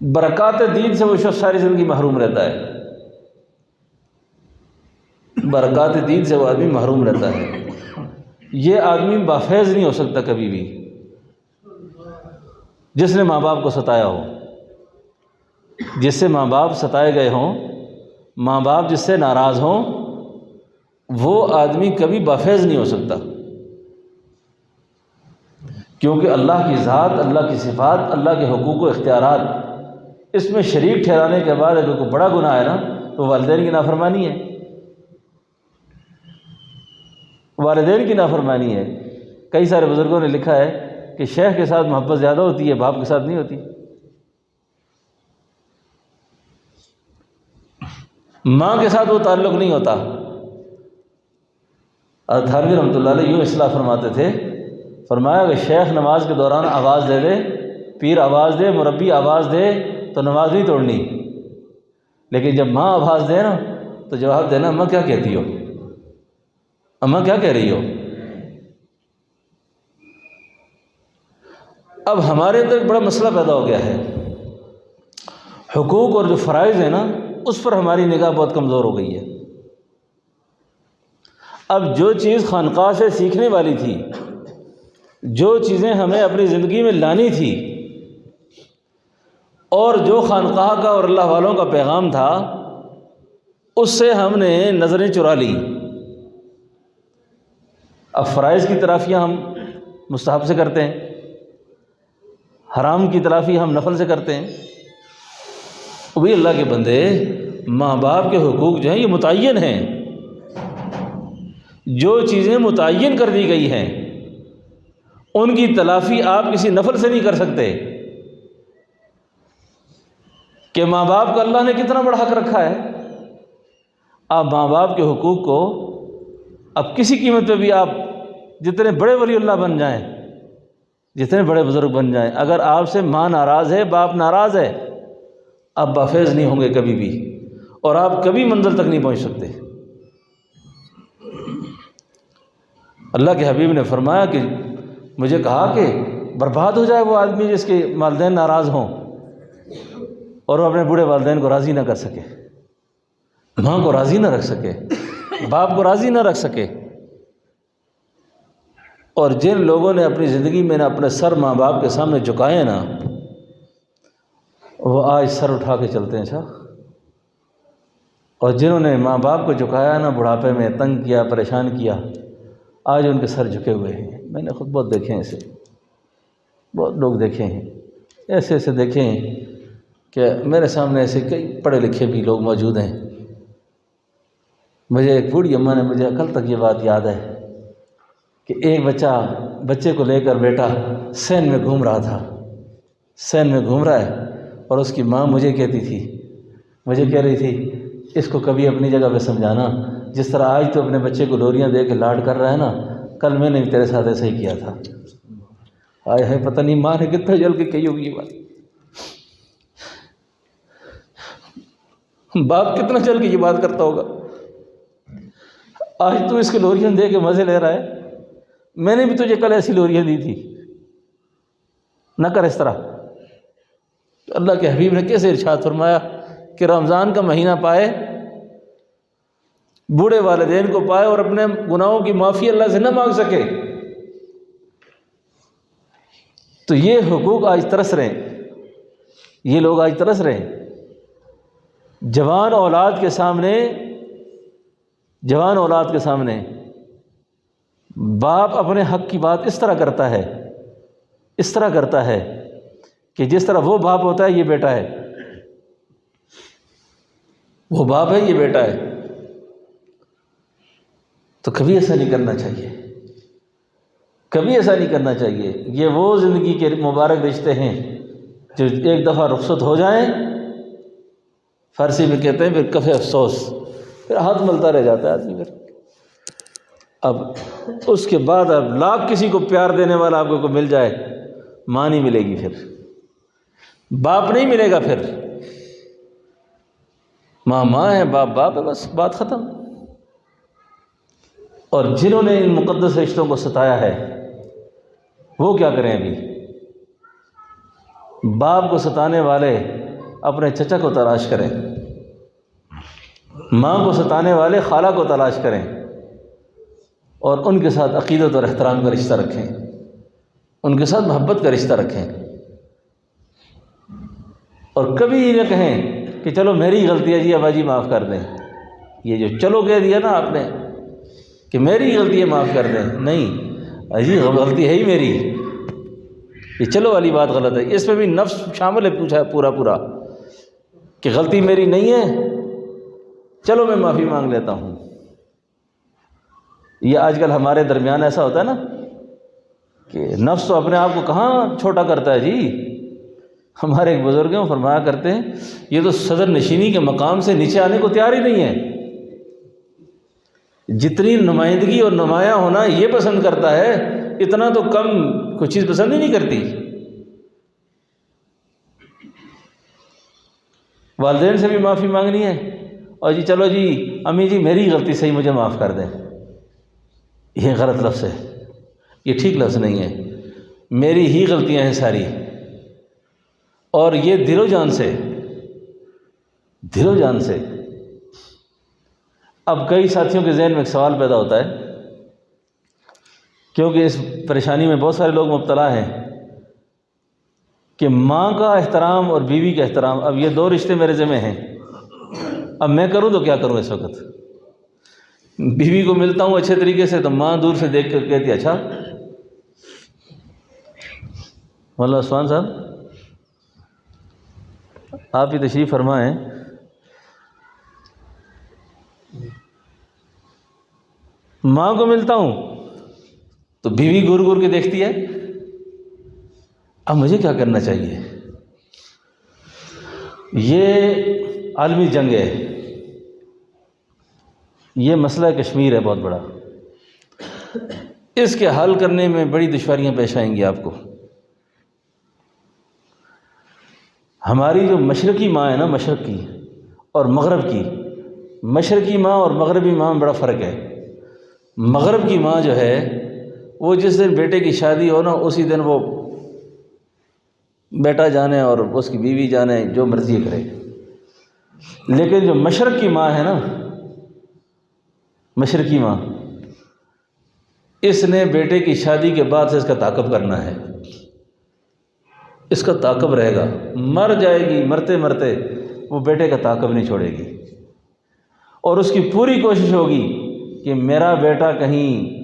A: برکات دین سے وہ شخص ساری زندگی محروم رہتا ہے، برکات دین سے وہ آدمی محروم رہتا ہے۔ یہ آدمی بافیض نہیں ہو سکتا کبھی بھی، جس نے ماں باپ کو ستایا ہو، جس سے ماں باپ ستائے گئے ہوں، ماں باپ جس سے ناراض ہوں، وہ آدمی کبھی بافیض نہیں ہو سکتا، کیونکہ اللہ کی ذات، اللہ کی صفات، اللہ کے حقوق و اختیارات، اس میں شریک ٹھہرانے کے بعد اگر کوئی بڑا گناہ ہے نا تو والدین کی نافرمانی ہے، والدین کی نافرمانی ہے۔ کئی سارے بزرگوں نے لکھا ہے کہ شیخ کے ساتھ محبت زیادہ ہوتی ہے، باپ کے ساتھ نہیں ہوتی۔ ماں کے ساتھ وہ تعلق نہیں ہوتا۔ تھانوی رحمۃ اللہ علیہ یوں اصلاح فرماتے تھے، فرمایا کہ شیخ نماز کے دوران آواز دے دے، پیر آواز دے، مربی آواز دے تو نماز نہیں توڑنی، لیکن جب ماں آواز دے نا تو جواب دینا، اماں کیا کہتی ہو، اماں کیا کہہ رہی ہو۔ اب ہمارے اندر ایک بڑا مسئلہ پیدا ہو گیا ہے، حقوق اور جو فرائض ہیں نا اس پر ہماری نگاہ بہت کمزور ہو گئی ہے۔ اب جو چیز خانقاہ سے سیکھنے والی تھی، جو چیزیں ہمیں اپنی زندگی میں لانی تھی، اور جو خانقاہ کا اور اللہ والوں کا پیغام تھا، اس سے ہم نے نظریں چرا لی۔ اب فرائض کی تلافیاں ہم مستحب سے کرتے ہیں، حرام کی تلافی ہم نفل سے کرتے ہیں۔ وہی اللہ کے بندے، ماں باپ کے حقوق جو ہیں یہ متعین ہیں، جو چیزیں متعین کر دی گئی ہیں ان کی تلافی آپ کسی نفل سے نہیں کر سکتے۔ کہ ماں باپ کا اللہ نے کتنا بڑا حق رکھا ہے، آپ ماں باپ کے حقوق کو اب کسی قیمت پہ بھی، آپ جتنے بڑے ولی اللہ بن جائیں، جتنے بڑے بزرگ بن جائیں، اگر آپ سے ماں ناراض ہے، باپ ناراض ہے، آپ بافیض نہیں ہوں گے کبھی بھی، اور آپ کبھی منزل تک نہیں پہنچ سکتے۔ اللہ کے حبیب نے فرمایا کہ مجھے کہا کہ برباد ہو جائے وہ آدمی جس کے والدین ناراض ہوں اور وہ اپنے بوڑھے والدین کو راضی نہ کر سکے، ماں کو راضی نہ رکھ سکے، باپ کو راضی نہ رکھ سکے۔ اور جن لوگوں نے اپنی زندگی میں اپنے سر ماں باپ کے سامنے جھکائے نا، وہ آج سر اٹھا کے چلتے ہیں۔ اچھا، اور جنہوں نے ماں باپ کو جھکایا نا، بڑھاپے میں تنگ کیا، پریشان کیا، آج ان کے سر جھکے ہوئے ہیں۔ میں نے خود بہت دیکھے ہیں ایسے، بہت لوگ دیکھے ہیں، ایسے ایسے دیکھے ہیں کہ میرے سامنے ایسے کئی پڑھے لکھے بھی لوگ موجود ہیں۔ مجھے ایک بوڑھی اماں نے، مجھے کل تک یہ بات یاد ہے کہ ایک بچے کو لے کر بیٹا سین میں گھوم رہا تھا، سین میں گھوم رہا ہے، اور اس کی ماں مجھے کہتی تھی، مجھے کہہ رہی تھی اس کو کبھی اپنی جگہ پہ سمجھانا، جس طرح آج تو اپنے بچے کو لوریاں دے کے لاڈ کر رہا ہے نا، کل میں نے بھی تیرے ساتھ ایسا ہی کیا تھا۔ آئے ہے، پتہ نہیں ماں نے کتنا جل کے کہی ہوگی یہ بات، باپ کتنا چل کے یہ بات کرتا ہوگا۔ آج تو اس کے لوریاں دے کے مزے لے رہا ہے، میں نے بھی تجھے کل ایسی لوریاں دی تھی، نہ کر اس طرح۔ اللہ کے حبیب نے کیسے ارشاد فرمایا کہ رمضان کا مہینہ پائے، بوڑھے والدین کو پائے اور اپنے گناہوں کی معافی اللہ سے نہ مانگ سکے، تو یہ حقوق آج ترس رہے ہیں، یہ لوگ آج ترس رہے ہیں۔ جوان اولاد کے سامنے باپ اپنے حق کی بات اس طرح کرتا ہے کہ جس طرح وہ باپ ہوتا ہے یہ بیٹا ہے، وہ باپ ہے یہ بیٹا ہے۔ تو کبھی ایسا نہیں کرنا چاہیے، کبھی ایسا نہیں کرنا چاہیے۔ یہ وہ زندگی کے مبارک رشتے ہیں جو ایک دفعہ رخصت ہو جائیں، فارسی میں کہتے ہیں پھر کفِ افسوس، پھر ہاتھ ملتا رہ جاتا ہے آدمی۔ پھر اب اس کے بعد اب لاکھ کسی کو پیار دینے والا آپ کو مل جائے، ماں نہیں ملے گی، پھر باپ نہیں ملے گا، پھر ماں ہے، باپ ہے، بس بات ختم۔ اور جنہوں نے ان مقدس رشتوں کو ستایا ہے وہ کیا کریں؟ ابھی باپ کو ستانے والے اپنے چچا کو تلاش کریں، ماں کو ستانے والے خالہ کو تلاش کریں، اور ان کے ساتھ عقیدت اور احترام کا رشتہ رکھیں، ان کے ساتھ محبت کا رشتہ رکھیں، اور کبھی یہ نہ کہیں کہ چلو میری غلطی ہے جی ابا جی معاف کر دیں۔ یہ جو چلو کہہ دیا نا آپ نے کہ میری غلطی ہے معاف کر دیں، نہیں اجی غلطی ہے ہی میری، یہ چلو والی بات غلط ہے، اس میں بھی نفس شامل ہے پوچھا پورا کہ غلطی میری نہیں ہے، چلو میں معافی مانگ لیتا ہوں۔ یہ آج کل ہمارے درمیان ایسا ہوتا ہے نا کہ نفس تو اپنے آپ کو کہاں چھوٹا کرتا ہے جی۔ ہمارے ایک بزرگ ہیں وہ فرمایا کرتے ہیں یہ تو صدر نشینی کے مقام سے نیچے آنے کو تیار ہی نہیں ہے، جتنی نمائندگی اور نمایاں ہونا یہ پسند کرتا ہے اتنا تو کم کوئی چیز پسند ہی نہیں کرتی۔ والدین سے بھی معافی مانگنی ہے، اور جی چلو جی امی جی میری غلطی صحیح مجھے معاف کر دیں، یہ غلط لفظ ہے، یہ ٹھیک لفظ نہیں ہے، میری ہی غلطیاں ہیں ساری، اور یہ دل و جان سے۔ اب کئی ساتھیوں کے ذہن میں ایک سوال پیدا ہوتا ہے، کیونکہ اس پریشانی میں بہت سارے لوگ مبتلا ہیں کہ ماں کا احترام اور بیوی کا احترام، اب یہ دو رشتے میرے ذمہ ہیں، اب میں کروں تو کیا کروں؟ اس وقت بیوی کو ملتا ہوں اچھے طریقے سے تو ماں دور سے دیکھ کر کہتی اچھا مولانا عثمان صاحب آپ ہی تشریف فرمائیں، ماں کو ملتا ہوں تو بیوی گور گور کے دیکھتی ہے، اب مجھے کیا کرنا چاہیے؟ یہ عالمی جنگ ہے، یہ مسئلہ کشمیر ہے بہت بڑا، اس کے حل کرنے میں بڑی دشواریاں پیش آئیں گی آپ کو۔ ہماری جو مشرقی ماں ہے نا، مشرق کی اور مغرب کی، مشرقی ماں اور مغربی ماں میں بڑا فرق ہے۔ مغرب کی ماں جو ہے وہ جس دن بیٹے کی شادی ہو نا اسی دن وہ بیٹا جانے اور اس کی بیوی جانے جو مرضی کرے، لیکن جو مشرق کی ماں ہے نا، مشرقی ماں، اس نے بیٹے کی شادی کے بعد سے اس کا تعاقب کرنا ہے، اس کا تعاقب رہے گا، مر جائے گی مرتے مرتے وہ بیٹے کا تعاقب نہیں چھوڑے گی، اور اس کی پوری کوشش ہوگی کہ میرا بیٹا کہیں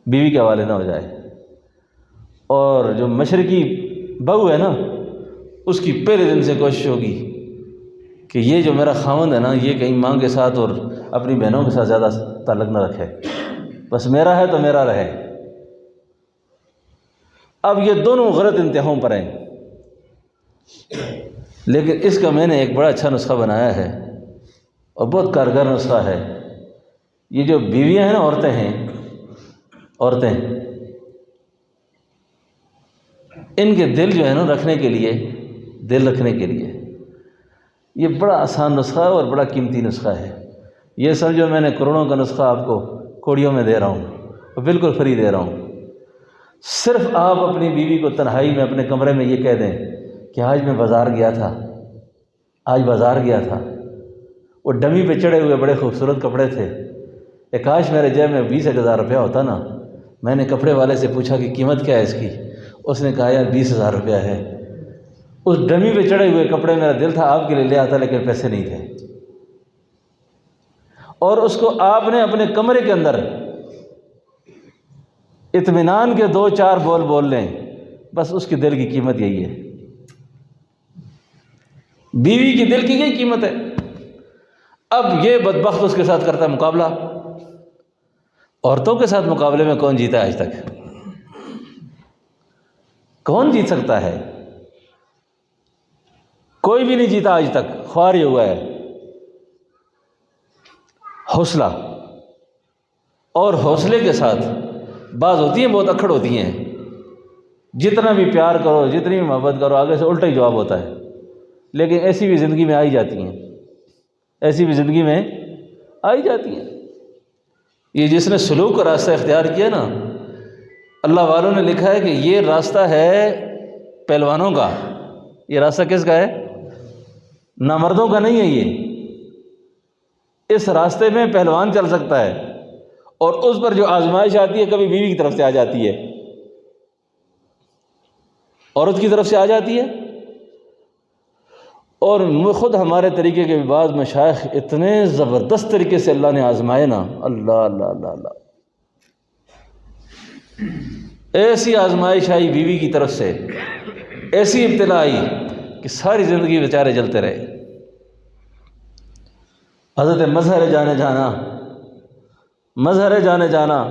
A: بیوی کے حوالے نہ ہو جائے۔ اور جو مشرقی بہو ہے نا، اس کی پہلے دن سے کوشش ہوگی کہ یہ جو میرا خاوند ہے نا یہ کہیں ماں کے ساتھ اور اپنی بہنوں کے ساتھ زیادہ تعلق نہ رکھے، بس میرا ہے تو میرا رہے۔ اب یہ دونوں غلط انتہاؤں پر ہیں، لیکن اس کا میں نے ایک بڑا اچھا نسخہ بنایا ہے اور بہت کارگر نسخہ ہے۔ یہ جو بیویاں ہیں نا، عورتیں ان کے دل جو ہے نا رکھنے کے لیے یہ بڑا آسان نسخہ ہے اور بڑا قیمتی نسخہ ہے۔ یہ سمجھو میں نے کروڑوں کا نسخہ آپ کو کوڑیوں میں دے رہا ہوں، اور بالکل فری دے رہا ہوں۔ صرف آپ اپنی بیوی کو تنہائی میں اپنے کمرے میں یہ کہہ دیں کہ آج میں بازار گیا تھا، وہ ڈمی پہ چڑھے ہوئے بڑے خوبصورت کپڑے تھے، کاش میرے جیب میں 20,000 روپیہ ہوتا نا، میں نے کپڑے والے سے پوچھا کہ قیمت کیا ہے اس کی، اس نے کہا یار 20,000 روپیہ ہے۔ اس ڈمی پہ چڑھے ہوئے کپڑے میرا دل تھا آپ کے لیے لے آتا، لیکن پیسے نہیں تھے، اور اس کو آپ نے اپنے کمرے کے اندر اطمینان کے 2-4 بول لیں، بس اس کے دل کی قیمت یہی ہے، بیوی کی دل کی یہی قیمت ہے۔ اب یہ بدبخت اس کے ساتھ کرتا ہے مقابلہ۔ عورتوں کے ساتھ مقابلے میں کون جیتا ہے آج تک؟ کون جیت سکتا ہے؟ کوئی بھی نہیں جیتا آج تک، خوار ہی ہوا ہے۔ حوصلہ، اور حوصلے کے ساتھ بعض ہوتی ہیں بہت اکھڑ ہوتی ہیں، جتنا بھی پیار کرو جتنی بھی محبت کرو آگے سے الٹا ہی جواب ہوتا ہے، لیکن ایسی بھی زندگی میں آئی جاتی ہیں، یہ جس نے سلوک کا راستہ اختیار کیا نا، اللہ والوں نے لکھا ہے کہ یہ راستہ ہے پہلوانوں کا، یہ راستہ کس کا ہے؟ نامردوں کا نہیں ہے یہ، اس راستے میں پہلوان چل سکتا ہے، اور اس پر جو آزمائش آتی ہے کبھی بیوی کی طرف سے آ جاتی ہے، عورت کی طرف سے آ جاتی ہے، اور خود ہمارے طریقے کے بعض مشائخ اتنے زبردست طریقے سے اللہ نے آزمائے نا، اللہ اللہ اللہ اللہ، ایسی آزمائش آئی بیوی کی طرف سے، ایسی ابتلا آئی کہ ساری زندگی بیچارے جلتے رہے۔ حضرت مظہر جانے جانا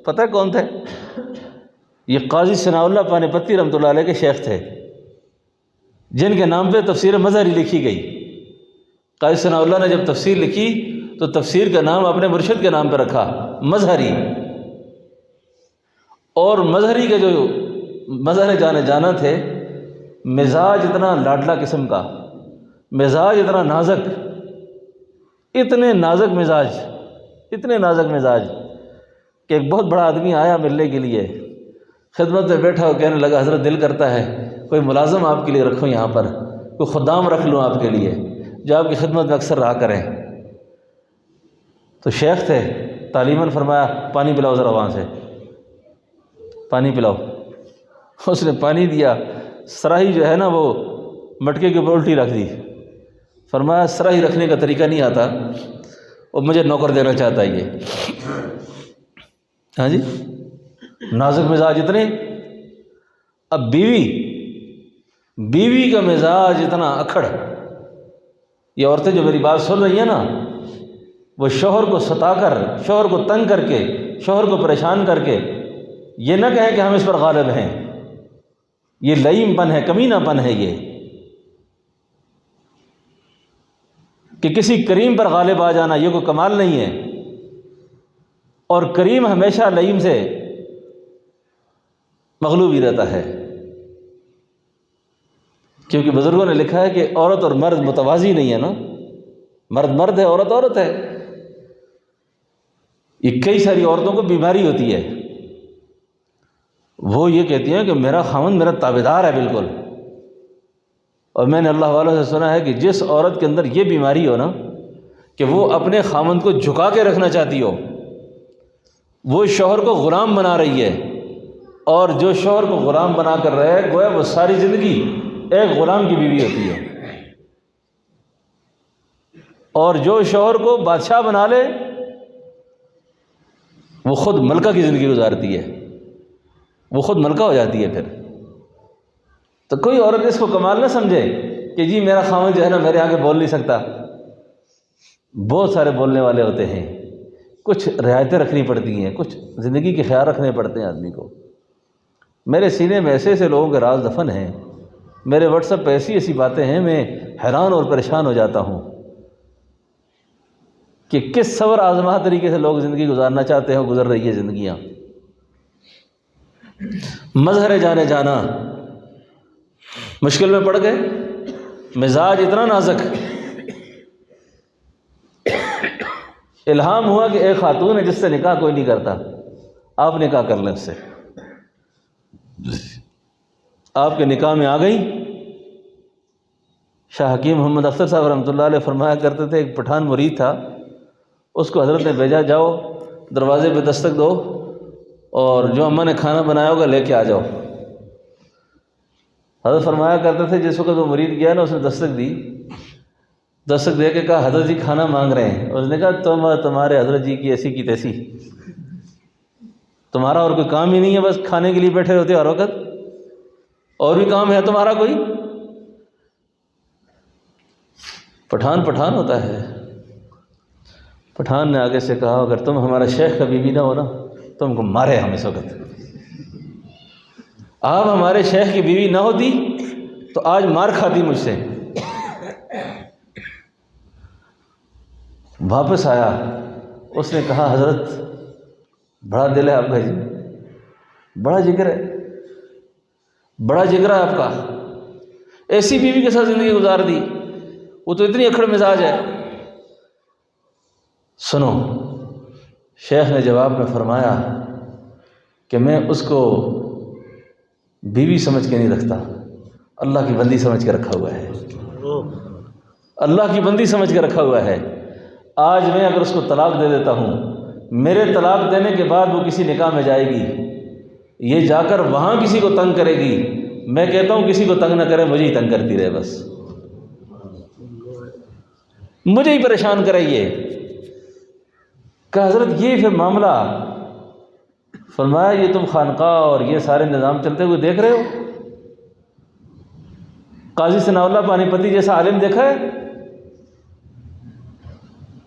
A: پتہ کون تھے؟ یہ قاضی ثناء اللہ پانی پتی رحمۃ اللہ علیہ کے شیخ تھے، جن کے نام پہ تفسیر مظہری لکھی گئی۔ قاضی ثناء اللہ نے جب تفسیر لکھی تو تفسیر کا نام اپنے مرشد کے نام پہ رکھا، مظہری، اور مظہری کے جو مظہر جانا تھے، مزاج اتنا لاڈلا قسم کا، مزاج اتنا نازک، اتنے نازک مزاج کہ ایک بہت بڑا آدمی آیا ملنے کے لیے، خدمت میں بیٹھا اور کہنے لگا حضرت دل کرتا ہے کوئی ملازم آپ کے لیے رکھوں، یہاں پر کوئی خدام رکھ لوں آپ کے لیے جو آپ کی خدمت میں اکثر رہا کریں۔ تو شیخ تھے، تعلیماً فرمایا پانی پلاؤ ذرا، وہاں سے پانی پلاؤ۔ اس نے پانی دیا، سراہی جو ہے نا وہ مٹکے کے اوپر الٹی رکھ دی۔ فرمایا سراہی رکھنے کا طریقہ نہیں آتا اور مجھے نوکر دینا چاہتا ہے یہ۔ ہاں جی، نازک مزاج اتنے۔ اب بیوی کا مزاج اتنا اکھڑ، یہ عورتیں جو میری بات سن رہی ہیں نا، وہ شوہر کو ستا کر، شوہر کو تنگ کر کے، شوہر کو پریشان کر کے یہ نہ کہیں کہ ہم اس پر غالب ہیں، یہ لئیم پن ہے، کمینہ پن ہے یہ، کہ کسی کریم پر غالب آ جانا یہ کوئی کمال نہیں ہے، اور کریم ہمیشہ لئیم سے مغلوب ہی رہتا ہے، کیونکہ بزرگوں نے لکھا ہے کہ عورت اور مرد متوازی نہیں ہے نا، مرد مرد ہے، عورت عورت ہے۔ یہ کئی ساری عورتوں کو بیماری ہوتی ہے، وہ یہ کہتی ہیں کہ میرا خاوند میرا تابعدار ہے بالکل، اور میں نے اللہ والوں سے سنا ہے کہ جس عورت کے اندر یہ بیماری ہو نا کہ وہ اپنے خاوند کو جھکا کے رکھنا چاہتی ہو، وہ شوہر کو غلام بنا رہی ہے، اور جو شوہر کو غلام بنا کر رہے گویا وہ ساری زندگی ایک غلام کی بیوی ہوتی ہے، اور جو شوہر کو بادشاہ بنا لے وہ خود ملکہ کی زندگی گزارتی ہے، وہ خود ملکہ ہو جاتی ہے پھر۔ تو کوئی عورت اس کو کمال نہ سمجھے کہ جی میرا خاوند جو ہے نا میرے آگے بول نہیں سکتا، بہت سارے بولنے والے ہوتے ہیں، کچھ رعایتیں رکھنی پڑتی ہیں، کچھ زندگی کے خیال رکھنے پڑتے ہیں آدمی کو۔ میرے سینے میں ایسے ایسے لوگوں کے راز دفن ہیں، میرے واٹس ایپ پہ ایسی ایسی باتیں ہیں، میں حیران اور پریشان ہو جاتا ہوں کہ کس صبر آزما طریقے سے لوگ زندگی گزارنا چاہتے ہیں، گزر رہی ہے زندگیاں۔ مظہر جانا مشکل میں پڑ گئے، مزاج اتنا نازک، الہام ہوا کہ ایک خاتون ہے جس سے نکاح کوئی نہیں کرتا، آپ نکاح کر لیں اس سے۔ آپ کے نکاح میں آ گئی۔ شاہ حکیم محمد اختر صاحب رحمۃ اللہ علیہ فرمایا کرتے تھے، ایک پٹھان مرید تھا، اس کو حضرت نے بھیجا جاؤ دروازے پہ دستک دو اور جو اماں نے کھانا بنایا ہوگا لے کے آ جاؤ۔ حضرت فرمایا کرتے تھے جس وقت وہ مرید گیا نا، اس نے دستک دی، دستک دے کے کہا حضرت جی کھانا مانگ رہے ہیں۔ اس نے کہا تمہارے حضرت جی کی ایسی کی تیسی، تمہارا اور کوئی کام ہی نہیں ہے، بس کھانے کے لیے بیٹھے ہوتے ہر وقت، اور بھی کام ہے تمہارا کوئی؟ پٹھان ہوتا ہے۔ پٹھان نے آگے سے کہا اگر تم ہمارا شیخ کا بیوی نہ ہو نا تم کو مارے ہم اس وقت، آپ ہمارے شیخ کی بیوی نہ ہوتی تو آج مار کھاتی مجھ سے۔ واپس آیا، اس نے کہا حضرت بڑا دل ہے آپ کا جی، بڑا جگر ہے، بڑا جگر ہے آپ کا، ایسی بیوی کے ساتھ زندگی گزار دی، وہ تو اتنی اکھڑ مزاج ہے۔ سنو، شیخ نے جواب میں فرمایا کہ میں اس کو بیوی سمجھ کے نہیں رکھتا، اللہ کی بندی سمجھ کے رکھا ہوا ہے، اللہ کی بندی سمجھ کے رکھا ہوا ہے۔ آج میں اگر اس کو طلاق دے دیتا ہوں، میرے طلاق دینے کے بعد وہ کسی نکاح میں جائے گی، یہ جا کر وہاں کسی کو تنگ کرے گی، میں کہتا ہوں کسی کو تنگ نہ کرے، مجھے ہی تنگ کرتی رہے، بس مجھے ہی پریشان کرے۔ یہ کہ حضرت یہ پھر معاملہ، فرمایا یہ تم خانقاہ اور یہ سارے نظام چلتے ہوئے دیکھ رہے ہو؟ قاضی ثناء اللہ پانی پتی جیسا عالم دیکھا ہے؟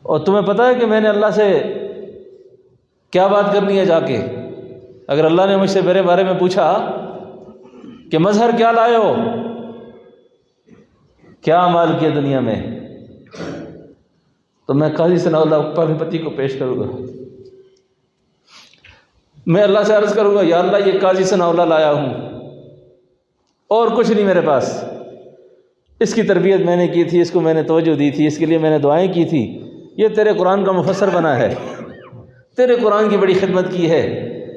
A: اور تمہیں پتہ ہے کہ میں نے اللہ سے کیا بات کرنی ہے جا کے؟ اگر اللہ نے مجھ سے میرے بارے میں پوچھا کہ مظہر کیا لائے ہو، کیا عمل کیا دنیا میں، تو میں قاضی ثناء اللہ پانی پتی کو پیش کروں گا، میں اللہ سے عرض کروں گا یا اللہ یہ قاضی ثناء اللہ لایا ہوں اور کچھ نہیں میرے پاس، اس کی تربیت میں نے کی تھی، اس کو میں نے توجہ دی تھی، اس کے لیے میں نے دعائیں کی تھی، یہ تیرے قرآن کا مفسر بنا ہے، تیرے قرآن کی بڑی خدمت کی ہے،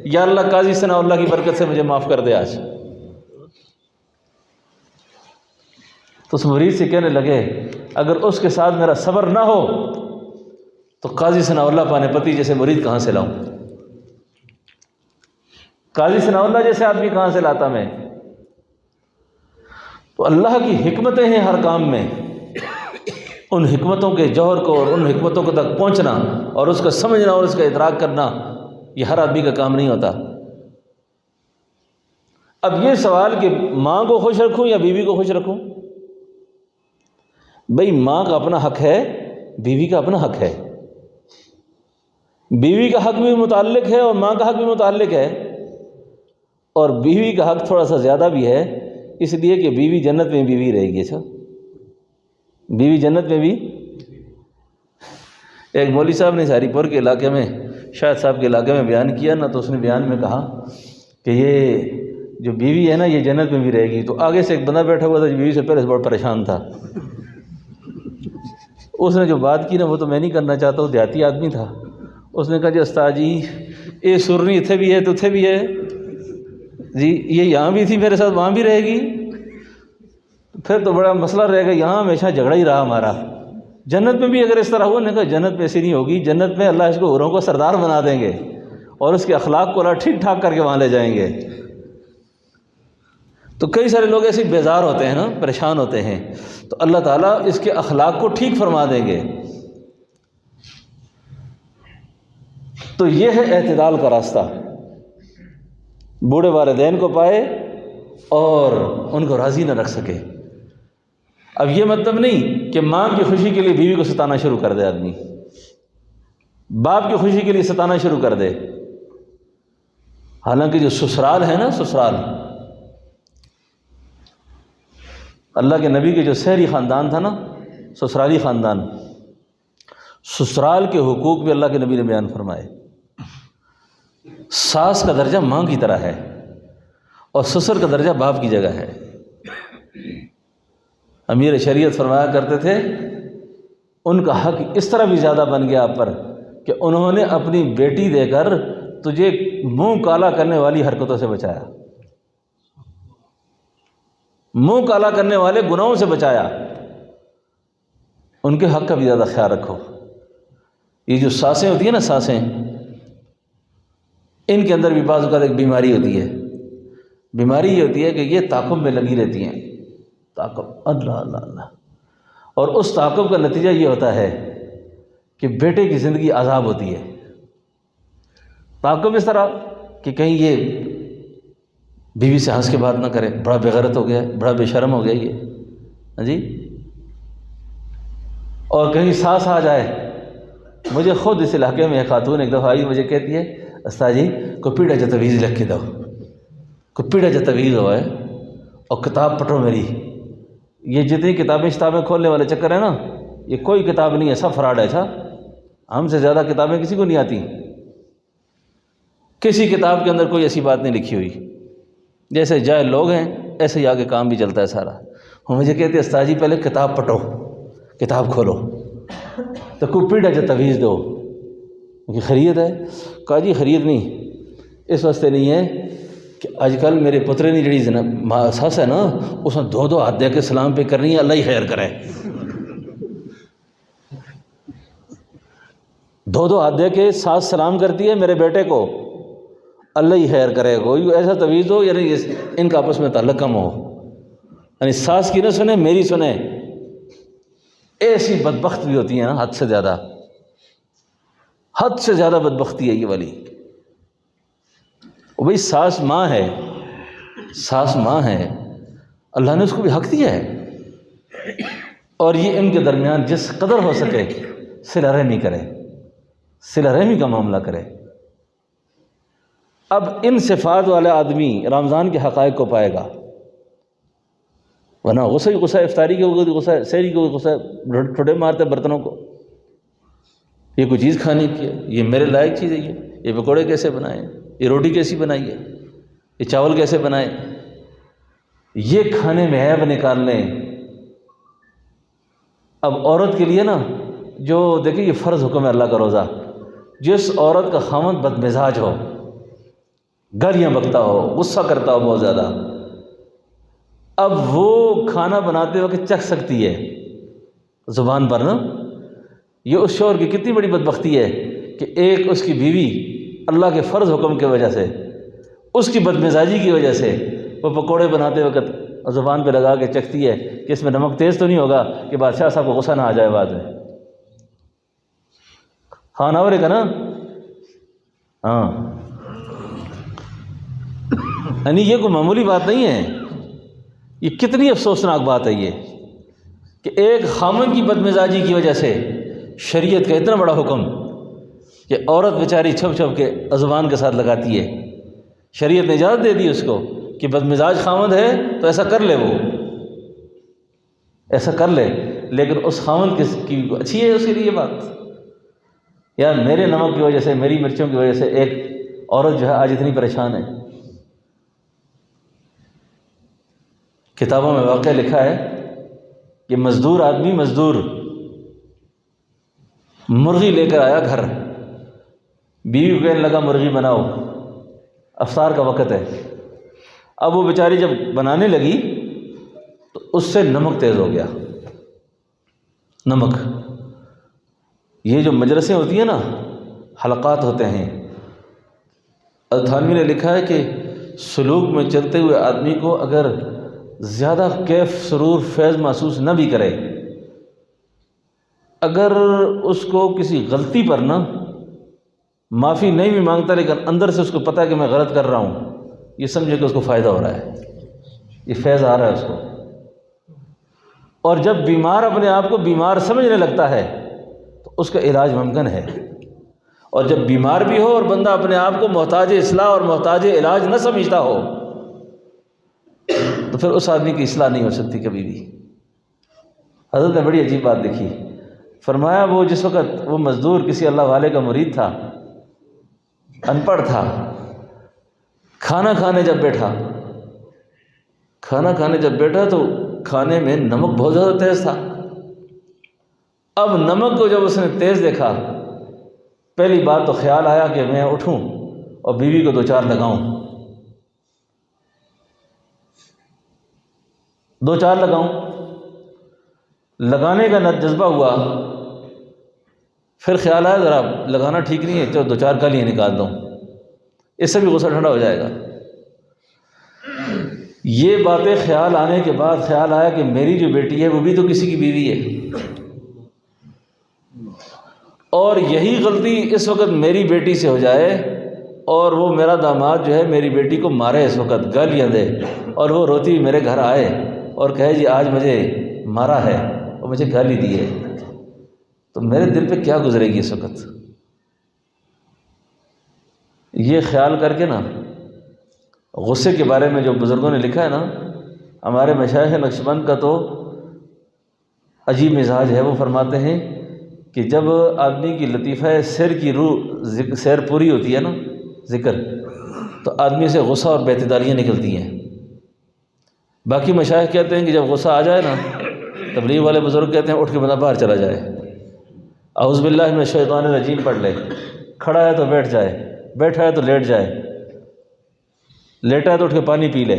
A: یا اللہ قاضی ثناء اللہ کی برکت سے مجھے معاف کر دے آج۔ تو اس مرید سے کہنے لگے اگر اس کے ساتھ میرا صبر نہ ہو تو قاضی ثناء اللہ پانے پتی جیسے مرید کہاں سے لاؤں؟ قاضی ثناء اللہ جیسے آدمی کہاں سے لاتا میں؟ تو اللہ کی حکمتیں ہیں ہر کام میں، ان حکمتوں کے جوہر کو اور ان حکمتوں کو تک پہنچنا اور اس کا سمجھنا اور اس کا ادراک کرنا یہ ہر آدمی کا کام نہیں ہوتا۔ اب یہ سوال کہ ماں کو خوش رکھوں یا بیوی کو خوش رکھوں، بھئی ماں کا اپنا حق ہے، بیوی کا اپنا حق ہے، بیوی کا حق بھی متعلق ہے اور ماں کا حق بھی متعلق ہے، اور بیوی کا حق تھوڑا سا زیادہ بھی ہے، اس لیے کہ بیوی جنت میں بیوی رہے گی۔ اچھا بیوی جنت میں بھی، ایک مولوی صاحب نے سہاری پور کے علاقے میں، شاہد صاحب کے علاقے میں بیان کیا نا، تو اس نے بیان میں کہا کہ یہ جو بیوی ہے نا یہ جنت میں بھی رہے گی، تو آگے سے ایک بندہ بیٹھا ہوا تھا جو بیوی سے پہلے سے بڑا پریشان تھا، اس نے جو بات کی نا وہ تو میں نہیں کرنا چاہتا، وہ دیہاتی آدمی تھا، اس نے کہا جی استاد جی یہ سرنی اتھے بھی ہے تو اتھے بھی ہے جی، یہ یہاں بھی تھی میرے ساتھ وہاں بھی رہے گی، پھر تو بڑا مسئلہ رہے گا، یہاں ہمیشہ جھگڑا ہی رہا ہمارا، جنت میں بھی اگر اس طرح ہوا، نے کہا جنت میں ایسی نہیں ہوگی، جنت میں اللہ اس کو حوروں کو سردار بنا دیں گے اور اس کے اخلاق کو اللہ ٹھیک ٹھاک کر کے وہاں لے جائیں گے۔ تو کئی سارے لوگ ایسے بیزار ہوتے ہیں نا، پریشان ہوتے ہیں، تو اللہ تعالیٰ اس کے اخلاق کو ٹھیک فرما دیں گے۔ تو یہ ہے اعتدال کا راستہ، بوڑھے والدین کو پائے اور ان کو راضی نہ رکھ سکے۔ اب یہ مطلب نہیں کہ ماں کی خوشی کے لیے بیوی کو ستانا شروع کر دے آدمی، باپ کی خوشی کے لیے ستانا شروع کر دے، حالانکہ جو سسرال ہے نا، سسرال اللہ کے نبی کے جو سحری خاندان تھا نا، سسرالی خاندان، سسرال کے حقوق بھی اللہ کے نبی نے بیان فرمائے۔ ساس کا درجہ ماں کی طرح ہے اور سسر کا درجہ باپ کی جگہ ہے۔ امیر شریعت فرمایا کرتے تھے ان کا حق اس طرح بھی زیادہ بن گیا آپ پر کہ انہوں نے اپنی بیٹی دے کر تجھے منہ کالا کرنے والی حرکتوں سے بچایا، منہ کالا کرنے والے گناہوں سے بچایا، ان کے حق کا بھی زیادہ خیال رکھو۔ یہ جو سانسیں ہوتی ہیں نا، سانسیں، ان کے اندر بھی بعض اوقات ایک بیماری ہوتی ہے، بیماری یہ ہوتی ہے کہ یہ تعاقب میں لگی رہتی ہیں، تعاقب، اللہ اللہ اللہ، اور اس تعاقب کا نتیجہ یہ ہوتا ہے کہ بیٹے کی زندگی عذاب ہوتی ہے۔ تعاقب اس طرح کہ کہیں یہ بیوی سے ہنس کے بات نہ کرے، بڑا بے غیرت ہو گیا، بڑا بے شرم ہو گیا یہ، ہاں جی، اور کہیں ساس آ جائے۔ مجھے خود اس علاقے میں ایک خاتون ایک دفعہ آئی، مجھے کہتی ہے استاد جی کو پیڑا جو تویز لکھ کے دو، کو پیڑا جو تویز ہوا ہے اور کتاب پٹو میری۔ یہ جتنی کتابیں کھولنے والے چکر ہیں نا، یہ کوئی کتاب نہیں ہے، سب فراڈ ہے۔ اچھا ہم سے زیادہ کتابیں کسی کو نہیں آتی، کسی کتاب کے اندر کوئی ایسی بات نہیں لکھی ہوئی، جیسے جاہل لوگ ہیں ایسے ہی آگے کام بھی چلتا ہے سارا۔ وہ مجھے کہتے ہیں استاد جی پہلے کتاب پٹو، کتاب کھولو، تو کو پیڑا جو تویز دو، کہ خرید ہے؟ کہا جی خرید نہیں، اس واسطے نہیں ہے کہ آج کل میرے پترے نے جڑی سس ہے نا اس نے دو ہاتھ دے کے سلام پہ کرنی ہے، اللہ ہی خیر کرے، دو ہاتھ دے کے ساس سلام کرتی ہے میرے بیٹے کو، اللہ ہی خیر کرے، کوئی ایسا تویز ہو یعنی ان کا آپس میں تعلق کم ہو، یعنی ساس کی نہ سنے میری سنے۔ ایسی بدبخت بھی ہوتی ہیں نا حد سے زیادہ بدبختی ہے یہ والی۔ بھئی ساس ماں ہے، ساس ماں ہے، اللہ نے اس کو بھی حق دیا ہے، اور یہ ان کے درمیان جس قدر ہو سکے صلہ رحمی کرے، صلہ رحمی کا معاملہ کرے۔ اب ان صفات والا آدمی رمضان کے حقائق کو پائے گا، ورنہ غصہ ہی غصہ، افطاری کے وقت غصہ، سحری کے وقت غصہ، ٹھوڈے مارتے برتنوں کو، یہ کوئی چیز کھانے کی ہے، یہ میرے لائق چیز ہے، یہ پکوڑے کیسے بنائے، یہ روٹی کیسی بنائی ہے، یہ چاول کیسے بنائے، یہ کھانے میں عیب نکال لیں۔ اب عورت کے لیے نا جو دیکھیں یہ فرض حکم ہے اللہ کا روزہ، جس عورت کا خاوند بد مزاج ہو، گالیاں بکتا ہو، غصہ کرتا ہو بہت زیادہ، اب وہ کھانا بناتے وقت چکھ سکتی ہے زبان پر نا، یہ اس شوہر کی کتنی بڑی بدبختی ہے کہ ایک اس کی بیوی اللہ کے فرض حکم کی وجہ سے، اس کی بدمزاجی کی وجہ سے وہ پکوڑے بناتے وقت زبان پہ لگا کے چکھتی ہے کہ اس میں نمک تیز تو نہیں ہوگا کہ بادشاہ صاحب کو غصہ نہ آ جائے بعد میں۔ کھانا اور کا نا، ہاں، یعنی یہ کوئی معمولی بات نہیں ہے، یہ کتنی افسوسناک بات ہے یہ کہ ایک خامن کی بدمزاجی کی وجہ سے شریعت کا اتنا بڑا حکم کہ عورت بیچاری چھپ چھپ کے زبان کے ساتھ لگاتی ہے، شریعت نے اجازت دے دی اس کو کہ بدمزاج خامند ہے تو ایسا کر لے، وہ ایسا کر لے، لیکن اس خامند کی اچھی ہے اس کے لیے یہ بات؟ یار میرے نمک کی وجہ سے، میری مرچوں کی وجہ سے ایک عورت جو ہے آج اتنی پریشان ہے۔ کتابوں میں واقعہ لکھا ہے کہ مزدور آدمی، مزدور مرغی لے کر آیا گھر، بیوی کو کہنے لگا مرغی بناؤ، افطار کا وقت ہے۔ اب وہ بیچاری جب بنانے لگی تو اس سے نمک تیز ہو گیا، نمک۔ یہ جو مجلسیں ہوتی ہیں نا، حلقات ہوتے ہیں، التھانوی نے لکھا ہے کہ سلوک میں چلتے ہوئے آدمی کو اگر زیادہ کیف، سرور، فیض محسوس نہ بھی کرے، اگر اس کو کسی غلطی پر نا معافی نہیں بھی مانگتا لیکن اندر سے اس کو پتہ ہے کہ میں غلط کر رہا ہوں، یہ سمجھے کہ اس کو فائدہ ہو رہا ہے، یہ فیض آ رہا ہے اس کو۔ اور جب بیمار اپنے آپ کو بیمار سمجھنے لگتا ہے تو اس کا علاج ممکن ہے، اور جب بیمار بھی ہو اور بندہ اپنے آپ کو محتاج اصلاح اور محتاج علاج نہ سمجھتا ہو تو پھر اس آدمی کی اصلاح نہیں ہو سکتی کبھی بھی۔ حضرت نے بڑی عجیب بات دیکھی، فرمایا وہ جس وقت وہ مزدور کسی اللہ والے کا مرید تھا، ان پڑھ تھا، کھانا کھانے جب بیٹھا تو کھانے میں نمک بہت زیادہ تیز تھا۔ اب نمک کو جب اس نے تیز دیکھا، پہلی بات تو خیال آیا کہ میں اٹھوں اور بیوی کو 2-4 لگاؤں، 2-4 لگاؤں، لگانے کا جذبہ ہوا، پھر خیال آیا ذرا لگانا ٹھیک نہیں ہے، چلو 2-4 گالیاں نکال دوں، اس سے بھی غصہ ٹھنڈا ہو جائے گا۔ یہ باتیں خیال آنے کے بعد خیال آیا کہ میری جو بیٹی ہے وہ بھی تو کسی کی بیوی ہے، اور یہی غلطی اس وقت میری بیٹی سے ہو جائے اور وہ میرا داماد جو ہے میری بیٹی کو مارے، اس وقت گالیاں دے، اور وہ روتی ہوئی میرے گھر آئے اور کہے جی آج مجھے مارا ہے اور مجھے گالی دی ہے، تو میرے دل پہ کیا گزرے گی اس وقت؟ یہ خیال کر کے نا، غصے کے بارے میں جو بزرگوں نے لکھا ہے نا، ہمارے مشائخ نقشبند کا تو عجیب مزاج ہے، وہ فرماتے ہیں کہ جب آدمی کی لطیفہ سیر کی روح سیر پوری ہوتی ہے نا، ذکر، تو آدمی سے غصہ اور بے اعتدالیاں نکلتی ہیں۔ باقی مشائخ کہتے ہیں کہ جب غصہ آ جائے نا، تبلیغ والے بزرگ کہتے ہیں اٹھ کے بندہ باہر چلا جائے، اعوذ باللہ من الشیطان الرجیم پڑھ لے، کھڑا ہے تو بیٹھ جائے، بیٹھا ہے تو لیٹ جائے، لیٹا ہے تو اٹھ کے پانی پی لے۔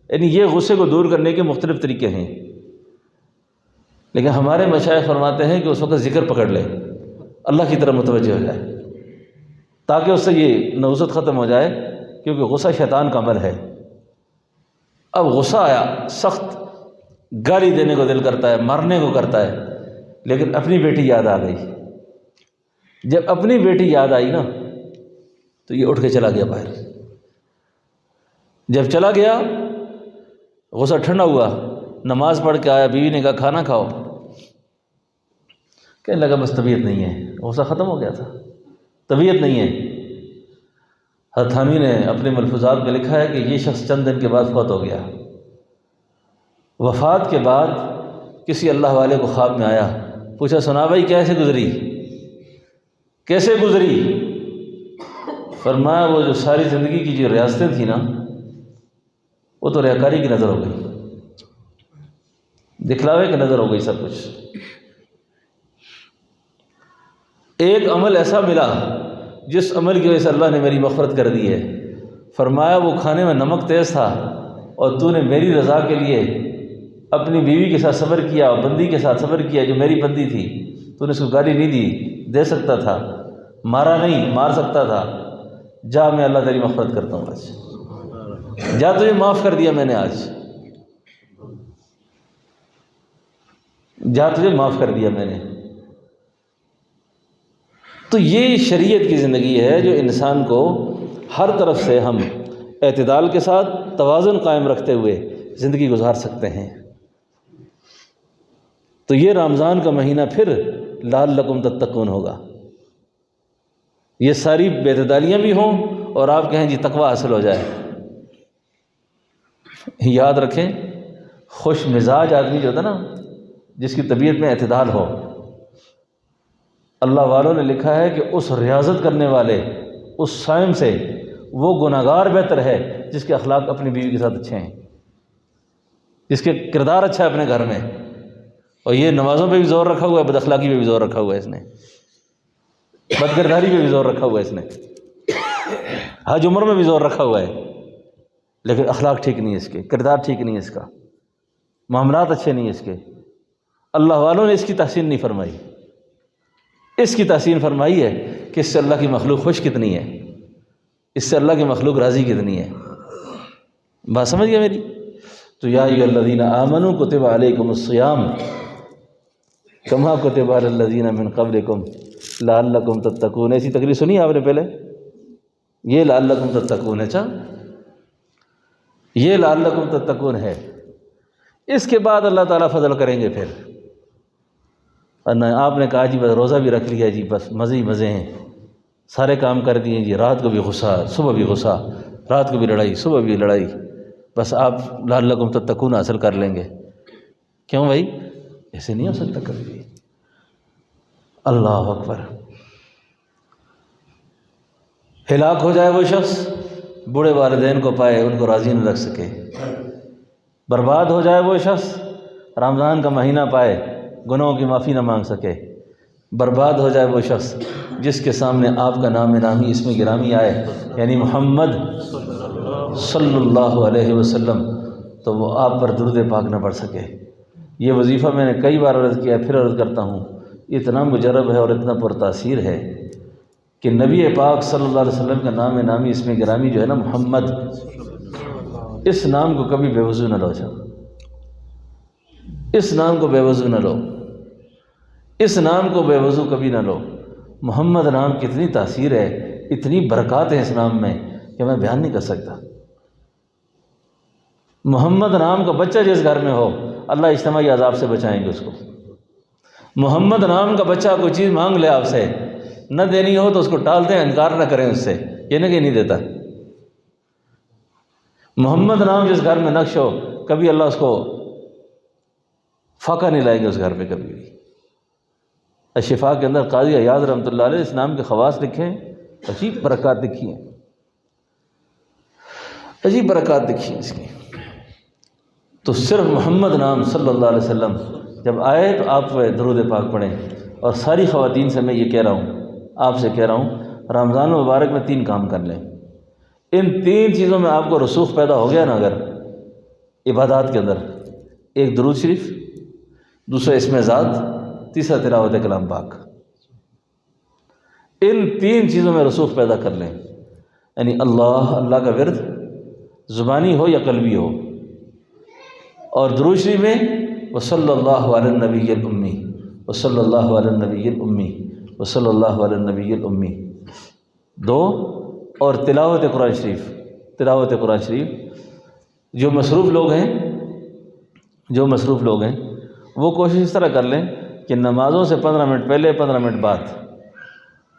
A: یعنی یہ غصے کو دور کرنے کے مختلف طریقے ہیں، لیکن ہمارے مشائخ فرماتے ہیں کہ اس وقت ذکر پکڑ لے، اللہ کی طرف متوجہ ہو جائے، تاکہ اس سے یہ نوزت ختم ہو جائے، کیونکہ غصہ شیطان کا عمل ہے۔ اب غصہ آیا، سخت گالی دینے کو دل کرتا ہے، مارنے کو کرتا ہے، لیکن اپنی بیٹی یاد آ گئی۔ جب اپنی بیٹی یاد آئی نا تو یہ اٹھ کے چلا گیا باہر۔ جب چلا گیا، غصہ ٹھنڈا ہوا، نماز پڑھ کے آیا، بیوی نے کہا کھانا کھاؤ، کہنے لگا بس طبیعت نہیں ہے۔ غصہ ختم ہو گیا تھا، طبیعت نہیں ہے۔ حضرت تھانوی نے اپنے ملفوظات میں لکھا ہے کہ یہ شخص چند دن کے بعد فوت ہو گیا۔ وفات کے بعد کسی اللہ والے کو خواب میں آیا، پوچھا سنا بھائی کیسے گزری، کیسے گزری؟ فرمایا وہ جو ساری زندگی کی جو ریاستیں تھیں نا، وہ تو ریاکاری کی نظر ہو گئی، دکھلاوے کی نظر ہو گئی سب کچھ۔ ایک عمل ایسا ملا جس عمل کی وجہ سے اللہ نے میری مغفرت کر دی ہے۔ فرمایا وہ کھانے میں نمک تیز تھا اور تو نے میری رضا کے لیے اپنی بیوی کے ساتھ صبر کیا، اور بندی کے ساتھ صبر کیا جو میری بندی تھی، تو نے اس کو گالی نہیں دی، دے سکتا تھا، مارا نہیں، مار سکتا تھا۔ جا میں اللہ تیری مغفرت کرتا ہوں آج، جا تجھے معاف کر دیا میں نے آج، جا تجھے معاف کر دیا میں نے۔ تو یہ شریعت کی زندگی ہے جو انسان کو ہر طرف سے ہم اعتدال کے ساتھ توازن قائم رکھتے ہوئے زندگی گزار سکتے ہیں۔ تو یہ رمضان کا مہینہ پھر لعلکم تتقون ہوگا، یہ ساری بے اعتدالیاں بھی ہوں اور آپ کہیں جی تقوی حاصل ہو جائے۔ یاد رکھیں، خوش مزاج آدمی جو ہوتا نا، جس کی طبیعت میں اعتدال ہو، اللہ والوں نے لکھا ہے کہ اس ریاضت کرنے والے، اس صائم سے وہ گناہگار بہتر ہے جس کے اخلاق اپنی بیوی کے ساتھ اچھے ہیں، جس کے کردار اچھا ہے اپنے گھر میں۔ اور یہ نمازوں پہ بھی زور رکھا ہوا ہے، بد اخلاقی پہ بھی زور رکھا ہوا ہے اس نے، بد کرداری پہ بھی زور رکھا ہوا ہے اس نے، حج عمر میں بھی زور رکھا ہوا ہے، لیکن اخلاق ٹھیک نہیں ہے اس کے، کردار ٹھیک نہیں ہے اس کا، معاملات اچھے نہیں ہیں اس کے۔ اللہ والوں نے اس کی تحسین نہیں فرمائی، اس کی تحسین فرمائی ہے کہ اس سے اللہ کی مخلوق خوش کتنی ہے، اس سے اللہ کی مخلوق راضی کتنی ہے۔ بات سمجھ گیا میری؟ تو یا ایھا الذین آمنوا کتب علیکم الصیام کما کتب علی الذین من قبلکم لعلکم تتقون۔ ایسی تقریر سنی آپ نے پہلے؟ یہ لعلکم تتقون ہے، اچھا یہ لعلکم تتقون ہے۔ اس کے بعد اللہ تعالیٰ فضل کریں گے پھر۔ اور آپ نے کہا جی بس روزہ بھی رکھ لیا جی، بس مزے ہی مزے ہیں، سارے کام کر دیے جی، رات کو بھی غصہ، صبح بھی غصہ، رات کو بھی لڑائی، صبح بھی لڑائی، بس آپ لعلکم تتقون حاصل کر لیں گے۔ کیوں بھائی؟ ایسے نہیں ہو سکتا کبھی بھی۔ اللہ اکبر۔ ہلاک ہو جائے وہ شخص بوڑھے والدین کو پائے، ان کو راضی نہ رکھ سکے۔ برباد ہو جائے وہ شخص رمضان کا مہینہ پائے، گناہوں کی معافی نہ مانگ سکے۔ برباد ہو جائے وہ شخص جس کے سامنے آپ کا نام نامی اسم گرامی آئے، یعنی محمد صلی اللہ علیہ وسلم، تو وہ آپ پر درود پاک نہ پڑھ سکے۔ یہ وظیفہ میں نے کئی بار عرض کیا، پھر عرض کرتا ہوں، اتنا مجرب ہے اور اتنا پرتاثیر ہے کہ نبی پاک صلی اللہ علیہ وسلم کا نام نامی اسم گرامی جو ہے نا محمد، اس نام کو کبھی بے وضو نہ لو، اس نام کو بے وضو نہ لو، اس نام کو بے وضو کبھی نہ لو۔ محمد نام کی اتنی تاثیر ہے، اتنی برکات ہے اس نام میں کہ میں بیان نہیں کر سکتا۔ محمد نام کا بچہ جس گھر میں ہو، اللہ اجتماعی عذاب سے بچائیں گے اس کو۔ محمد نام کا بچہ کوئی چیز مانگ لے آپ سے، نہ دینی ہو تو اس کو ٹال دیں، انکار نہ کریں اس سے، یہ نہ کہ نہیں دیتا۔ محمد نام جس گھر میں نقش ہو، کبھی اللہ اس کو فاقہ نہیں لائیں گے اس گھر پہ کبھی بھی۔ الشفاء کے اندر قاضی عیاض رحمۃ اللہ علیہ اس نام کے خواص لکھے ہیں، عجیب برکات لکھی ہیں، عجیب برکات لکھی ہیں اس کی۔ تو صرف محمد نام صلی اللہ علیہ وسلم جب آئے تو آپ درود پاک پڑھیں۔ اور ساری خواتین سے میں یہ کہہ رہا ہوں، آپ سے کہہ رہا ہوں، رمضان المبارک میں 3 کام کر لیں. ان 3 چیزوں میں آپ کو رسوخ پیدا ہو گیا نا اگر عبادات کے اندر، ایک درود شریف، دوسرا اسم ذات، تیسرا تلاوت کلام پاک، ان 3 چیزوں میں رسوخ پیدا کر لیں. یعنی اللہ کا ورد زبانی ہو یا قلبی ہو، اور درود شریف میں وصلی اللہ علی النبی الامی، وصلی اللہ علی النبی الامی، وصلی اللہ علی النبی الامی 2، اور تلاوت قرآن شریف. تلاوت قرآن شریف جو مصروف لوگ ہیں وہ کوشش اس طرح کر لیں کہ نمازوں سے 15 منٹ پہلے 15 منٹ بعد،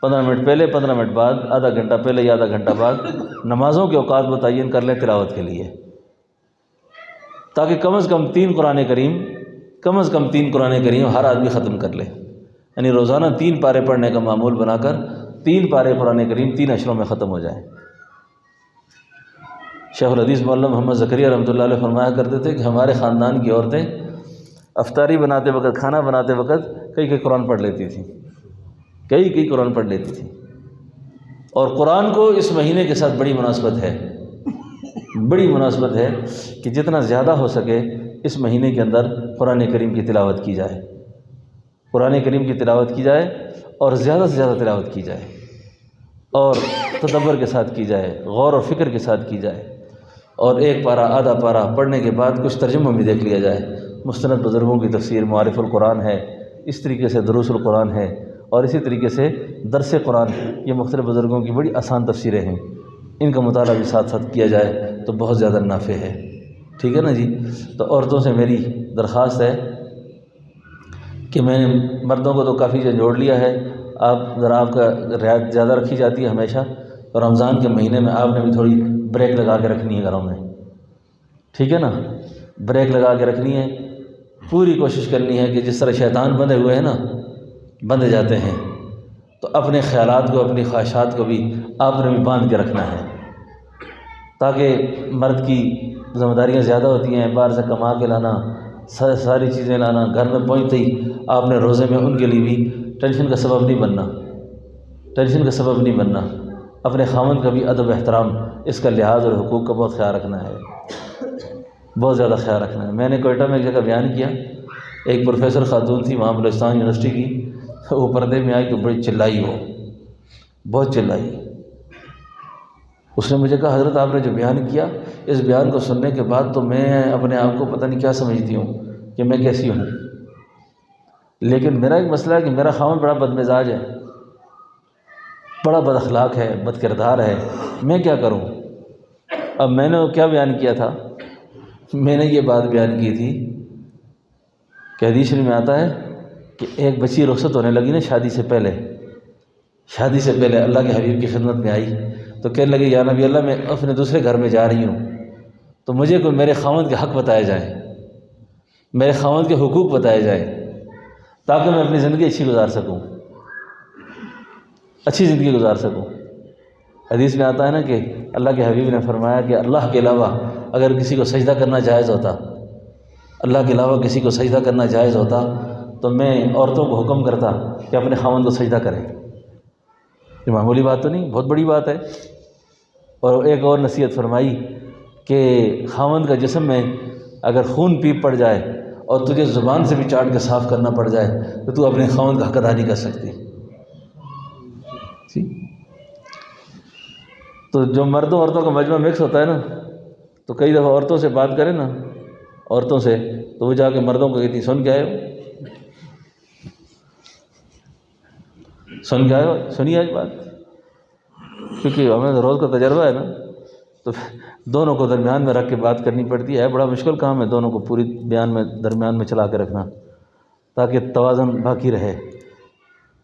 A: 15 منٹ پہلے 15 منٹ بعد، آدھا گھنٹہ پہلے یا آدھا گھنٹہ بعد نمازوں کے اوقات متعین کر لیں تلاوت کے لیے، تاکہ کم از کم 3 قرآن کریم ہر آدمی ختم کر لے. یعنی روزانہ 3 پارے پڑھنے کا معمول بنا کر 3 پارے قرآن کریم 3 اشروں میں ختم ہو جائیں. شیخ الحدیث مولانا محمد زکریا رحمۃ اللہ علیہ فرمایا کرتے تھے کہ ہمارے خاندان کی عورتیں افطاری بناتے وقت، کھانا بناتے وقت کئی قرآن پڑھ لیتی تھیں، کئی قرآن پڑھ لیتی تھیں. اور قرآن کو اس مہینے کے ساتھ بڑی مناسبت ہے کہ جتنا زیادہ ہو سکے اس مہینے کے اندر قرآن کریم کی تلاوت کی جائے، قرآن کریم کی تلاوت کی جائے، اور زیادہ سے زیادہ تلاوت کی جائے، اور تدبر کے ساتھ کی جائے، غور و فکر کے ساتھ کی جائے. اور 1 پارہ آدھا پارہ پڑھنے کے بعد کچھ ترجمہ بھی دیکھ لیا جائے. مستند بزرگوں کی تفسیر معارف القرآن ہے، اس طریقے سے دروس القرآن ہے، اور اسی طریقے سے درس قرآن، یہ مختلف بزرگوں کی بڑی آسان تفسیریں ہیں، ان کا مطالعہ بھی ساتھ ساتھ کیا جائے تو بہت زیادہ نافع ہے. ٹھیک ہے نا جی. تو عورتوں سے میری درخواست ہے کہ میں نے مردوں کو تو کافی جوڑ لیا ہے، آپ کا رعایت زیادہ رکھی جاتی ہے ہمیشہ، اور رمضان کے مہینے میں آپ نے بھی تھوڑی بریک لگا کے رکھنی ہے گھروں میں. ٹھیک ہے نا، بریک لگا کے رکھنی ہے. پوری کوشش کرنی ہے کہ جس طرح شیطان بندھے ہوئے ہیں نا، بندھے جاتے ہیں، تو اپنے خیالات کو، اپنی خواہشات کو بھی آپ نے بھی باندھ کے رکھنا ہے، تاکہ مرد کی ذمہ داریاں زیادہ ہوتی ہیں، باہر سے کما کے لانا، ساری چیزیں لانا، گھر میں پہنچتے ہی آپ نے روزے میں ان کے لیے بھی ٹینشن کا سبب نہیں بننا. اپنے خاوند کا بھی ادب احترام، اس کا لحاظ اور حقوق کا بہت خیال رکھنا ہے، بہت زیادہ خیال رکھنا ہے. میں نے کوئٹہ میں ایک جگہ بیان کیا، ایک پروفیسر خاتون تھی وہاں بلوچستان یونیورسٹی کی، وہ پردے میں آئی تو بڑی چلائی، بہت چلائی. اس نے مجھے کہا حضرت آپ نے جو بیان کیا، اس بیان کو سننے کے بعد تو میں اپنے آپ کو پتہ نہیں کیا سمجھتی ہوں کہ میں کیسی ہوں، لیکن میرا ایک مسئلہ ہے کہ میرا خاوند بڑا بدمزاج ہے، بڑا بد اخلاق ہے، بد کردار ہے، میں کیا کروں؟ اب میں نے کیا بیان کیا تھا؟ میں نے یہ بات بیان کی تھی کہ حدیث میں آتا ہے کہ ایک بچی رخصت ہونے لگی نا شادی سے پہلے اللہ کے حبیب کی خدمت میں آئی تو کہنے لگی یا نبی اللہ میں اپنے دوسرے گھر میں جا رہی ہوں، تو مجھے کوئی میرے خاوند کے حق بتائے جائیں، میرے خاوند کے حقوق بتائے جائیں، تاکہ میں اپنی زندگی اچھی زندگی گزار سکوں. حدیث میں آتا ہے نا کہ اللہ کے حبیب نے فرمایا کہ اللہ کے علاوہ اگر کسی کو سجدہ کرنا جائز ہوتا، تو میں عورتوں کو حکم کرتا کہ اپنے خاوند کو سجدہ کریں. یہ معمولی بات تو نہیں، بہت بڑی بات ہے. اور ایک اور نصیحت فرمائی کہ خاوند کا جسم میں اگر خون پیپ پڑ جائے اور تجھے زبان سے بھی چاٹ کے صاف کرنا پڑ جائے تو تو اپنے خاوند کا حق ادا نہیں کر سکتی. تو جو مردوں عورتوں کا مجمع مکس ہوتا ہے نا، تو کئی دفعہ عورتوں سے بات کریں نا، عورتوں سے، تو وہ جا کے مردوں کو کہتی سن کے آئے ہو، سنیے آج بات، کیونکہ ہمیں روز کا تجربہ ہے نا، تو دونوں کو درمیان میں رکھ کے بات کرنی پڑتی ہے. بڑا مشکل کام ہے دونوں کو پوری درمیان میں چلا کے رکھنا، تاکہ توازن باقی رہے.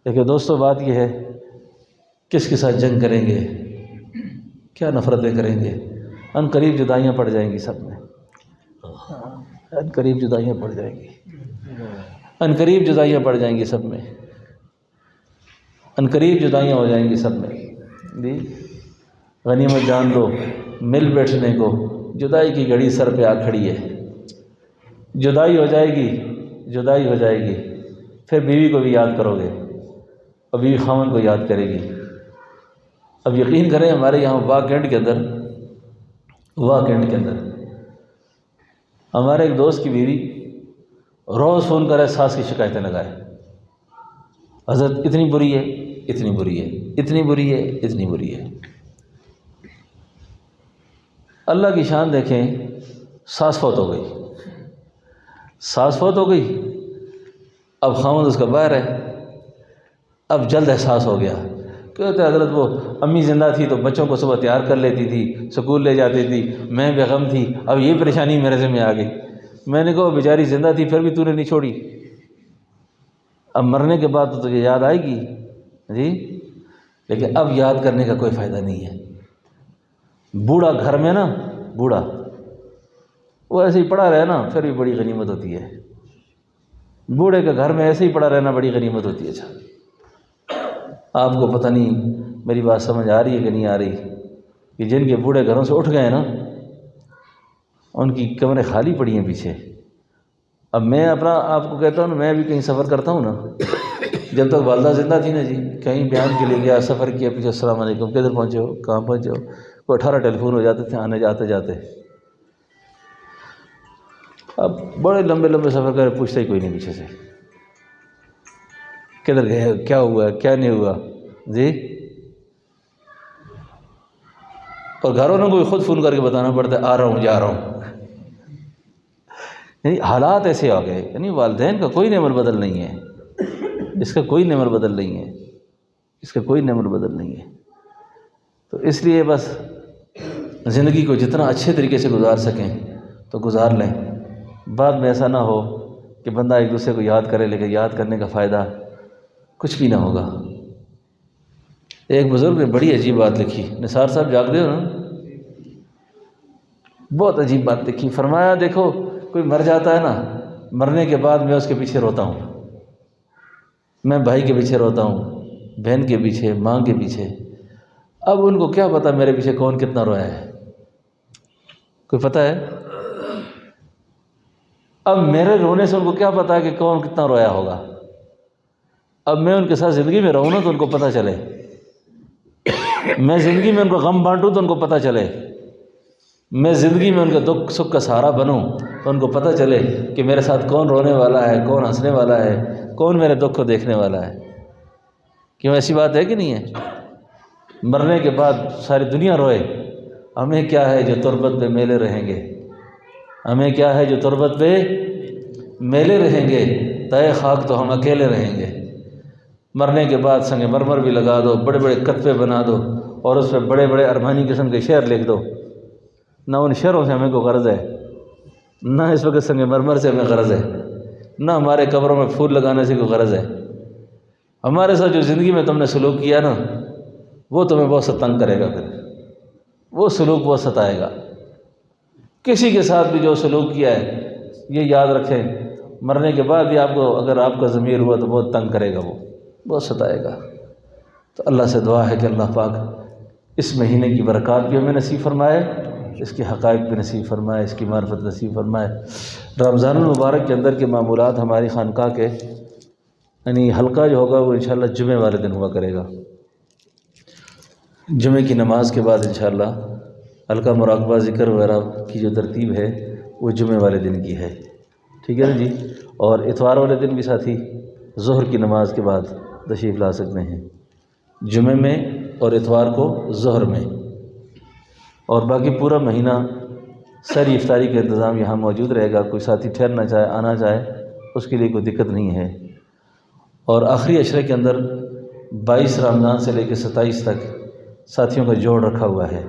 A: لیکن دوستو بات یہ ہے، کس کے ساتھ جنگ کریں گے، کیا نفرتیں کریں گے، ان قریب جدائیاں پڑ جائیں گی سب میں، ان قریب جدائیاں پڑ جائیں گی، ان قریب جدائیاں پڑ جائیں گی سب میں، ان قریب جدائیاں ہو جائیں گی سب میں. جی غنیمت جان دو مل بیٹھنے کو، جدائی کی گھڑی سر پہ آ کھڑی ہے. جدائی ہو جائے گی، پھر بیوی کو بھی یاد کرو گے اور بیوی خاوند کو یاد کرے گی. اب یقین کریں ہمارے یہاں واہ کینٹ کے اندر ہمارے ایک دوست کی بیوی روز فون کرے ساس کی شکایتیں لگائے، حضرت اتنی بری ہے، اتنی بری ہے، اتنی بری ہے، اتنی بری ہے۔ اللہ کی شان دیکھیں، ساس فوت ہو گئی، اب خاوند اس کا باہر ہے، اب جلد احساس ہو گیا، کہتے حضرت وہ امی زندہ تھی تو بچوں کو صبح تیار کر لیتی تھی، سکول لے جاتی تھی، میں بے غم تھی، اب یہ پریشانی میرے ذمہ آ گئی۔ میں نے کہا وہ بیچاری زندہ تھی پھر بھی تو نے نہیں چھوڑی، اب مرنے کے بعد تو تجھے یاد آئے گی جی، لیکن اب یاد کرنے کا کوئی فائدہ نہیں ہے۔ بوڑھا گھر میں نا، بوڑھا وہ ایسے ہی پڑا رہے نا پھر بھی بڑی غنیمت ہوتی ہے، بوڑھے کے گھر میں ایسے ہی پڑا رہنا بڑی غنیمت ہوتی ہے۔ اچھا آپ کو پتہ نہیں میری بات سمجھ آ رہی ہے کہ نہیں آ رہی، کہ جن کے بوڑھے گھروں سے اٹھ گئے نا ان کی کمریں خالی پڑی ہیں پیچھے۔ اب میں اپنا آپ کو کہتا ہوں، میں بھی کہیں سفر کرتا ہوں نا، جب تک والدہ زندہ تھی نا جی، کہیں بیان کے لیے گیا، سفر کیا، پیچھے السلام علیکم، کدھر پہنچے ہو، کہاں پہنچے ہو، کوئی 18 ٹیلی فون ہو جاتے تھے آنے جاتے۔ اب بڑے لمبے سفر کرے، پوچھتا ہی کوئی نہیں پیچھے سے، کدھر گئے، کیا ہوا، کیا نہیں ہوا جی۔ اور گھروں نے کوئی خود فون کر کے بتانا پڑتا ہے آ رہا ہوں، جا رہا ہوں۔ یعنی حالات ایسے آ گئے، یعنی والدین کا کوئی نعمت بدل نہیں ہے، اس کا کوئی نعمت بدل نہیں ہے، اس کا کوئی نعمت بدل نہیں ہے۔ تو اس لیے بس زندگی کو جتنا اچھے طریقے سے گزار سکیں تو گزار لیں، بعد میں ایسا نہ ہو کہ بندہ ایک دوسرے کو یاد کرے لیکن یاد کرنے کا فائدہ کچھ بھی نہ ہوگا۔ ایک بزرگ نے بڑی عجیب بات لکھی، نثار صاحب جاگتے ہو نا، بہت عجیب بات لکھی، فرمایا دیکھو کوئی مر جاتا ہے نا، مرنے کے بعد میں اس کے پیچھے روتا ہوں، میں بھائی کے پیچھے روتا ہوں، بہن کے پیچھے، ماں کے پیچھے۔ اب ان کو کیا پتا میرے پیچھے کون کتنا رویا ہے، کوئی پتہ ہے؟ اب میرے رونے سے ان کو کیا پتا ہے کہ کون کتنا رویا ہوگا؟ اب میں ان کے ساتھ زندگی میں رہوں نا تو ان کو پتہ چلے، میں زندگی میں ان کو غم بانٹوں تو ان کو پتہ چلے، میں زندگی میں ان کے دکھ سکھ کا سہارا بنوں تو ان کو پتہ چلے کہ میرے ساتھ کون رونے والا ہے، کون ہنسنے والا ہے، کون میرے دکھ کو دیکھنے والا ہے۔ کیوں ایسی بات ہے کہ نہیں ہے؟ مرنے کے بعد ساری دنیا روئے، ہمیں کیا ہے جو تربت پہ میلے رہیں گے، ہمیں کیا ہے جو تربت پہ میلے رہیں گے، تائے خاک تو ہم اکیلے رہیں گے۔ مرنے کے بعد سنگ مرمر بھی لگا دو، بڑے بڑے کتبے بنا دو اور اس پہ بڑے بڑے ارمانی قسم کے شعر لکھ دو، نہ ان شعروں سے ہمیں کوئی غرض ہے، نہ اس وقت سنگ مرمر سے ہمیں غرض ہے، نہ ہمارے قبروں میں پھول لگانے سے کوئی غرض ہے۔ ہمارے ساتھ جو زندگی میں تم نے سلوک کیا نا وہ تمہیں بہت تنگ کرے گا، پھر وہ سلوک بہت ستائے گا۔ کسی کے ساتھ بھی جو سلوک کیا ہے یہ یاد رکھیں، مرنے کے بعد بھی آپ کو اگر آپ کا ضمیر ہوا تو بہت تنگ کرے گا، وہ بہت ستائے گا۔ تو اللہ سے دعا ہے کہ اللہ پاک اس مہینے کی برکات بھی ہمیں نصیب فرمائے، اس کے حقائق بھی نصیب فرمائے، اس کی معرفت نصیب فرمائے۔ رمضان المبارک کے اندر کے معمولات ہماری خانقاہ کے یعنی حلقہ جو ہوگا وہ انشاءاللہ جمعے والے دن ہوا کرے گا، جمعے کی نماز کے بعد انشاءاللہ حلقہ مراقبہ ذکر وغیرہ کی جو ترتیب ہے وہ جمعے والے دن کی ہے، ٹھیک ہے نا جی۔ اور اتوار والے دن بھی ساتھی ظہر کی نماز کے بعد تشریف لا سکتے ہیں، جمعے میں اور اتوار کو ظہر میں، اور باقی پورا مہینہ سحری افطاری کا انتظام یہاں موجود رہے گا۔ کوئی ساتھی ٹھہرنا چاہے، آنا چاہے، اس کے لیے کوئی دقت نہیں ہے۔ اور آخری عشرے کے اندر 22 رمضان سے لے کے 27 تک ساتھیوں کا جوڑ رکھا ہوا ہے،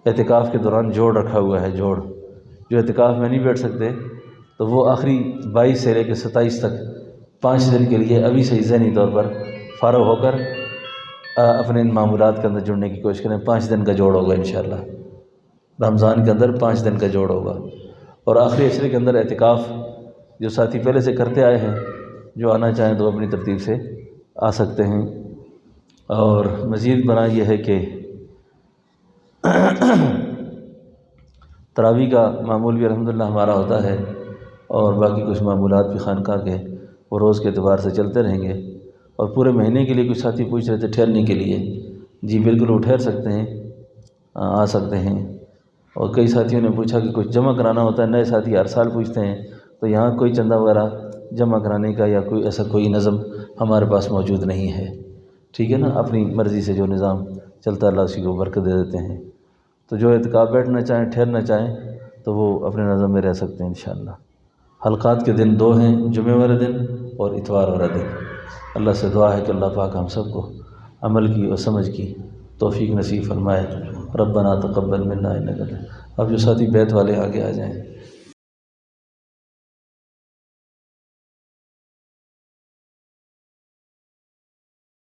A: اعتکاف کے دوران جوڑ رکھا ہوا ہے، جوڑ جو اعتکاف میں نہیں بیٹھ سکتے تو وہ آخری 22 سے لے کے 27 تک 5 دن کے لیے ابھی سے ہی ذہنی طور پر فارغ ہو کر اپنے ان معمولات کے اندر جڑنے کی کوشش کریں۔ 5 دن کا جوڑ ہوگا انشاءاللہ، رمضان کے اندر 5 دن کا جوڑ ہوگا۔ اور آخری عشرے کے اندر اعتکاف جو ساتھی پہلے سے کرتے آئے ہیں، جو آنا چاہیں تو اپنی ترتیب سے آ سکتے ہیں۔ اور مزید بنا یہ ہے کہ تراویح کا معمول بھی الحمدللہ ہمارا ہوتا ہے، اور باقی کچھ معمولات بھی خانقاہ کے وہ روز کے اعتبار سے چلتے رہیں گے۔ اور پورے مہینے کے لیے کچھ ساتھی پوچھ رہے تھے ٹھہرنے کے لیے، جی بالکل وہ ٹھہر سکتے ہیں، آ سکتے ہیں۔ اور کئی ساتھیوں نے پوچھا کہ کچھ جمع کرانا ہوتا ہے، نئے ساتھی ہر سال پوچھتے ہیں، تو یہاں کوئی چندہ وغیرہ جمع کرانے کا یا کوئی ایسا کوئی نظم ہمارے پاس موجود نہیں ہے، ٹھیک ہے نا۔ اپنی مرضی سے جو نظام چلتا ہے اللہ اسی کو برکت دے دیتے ہیں۔ تو جو اعتکاف بیٹھنا چاہیں، ٹھہرنا چاہیں تو وہ اپنے نظم میں رہ سکتے ہیں انشاءاللہ۔ حلقات کے دن 2 ہیں، جمعہ والا دن اور اتوار والا دن۔ اللہ سے دعا ہے کہ اللہ پاک ہم سب کو عمل کی اور سمجھ کی توفیق نصیب فرمائے۔ ربنا تقبل منا انک۔ اب جو ساتھی بیت والے آگے آ جائیں۔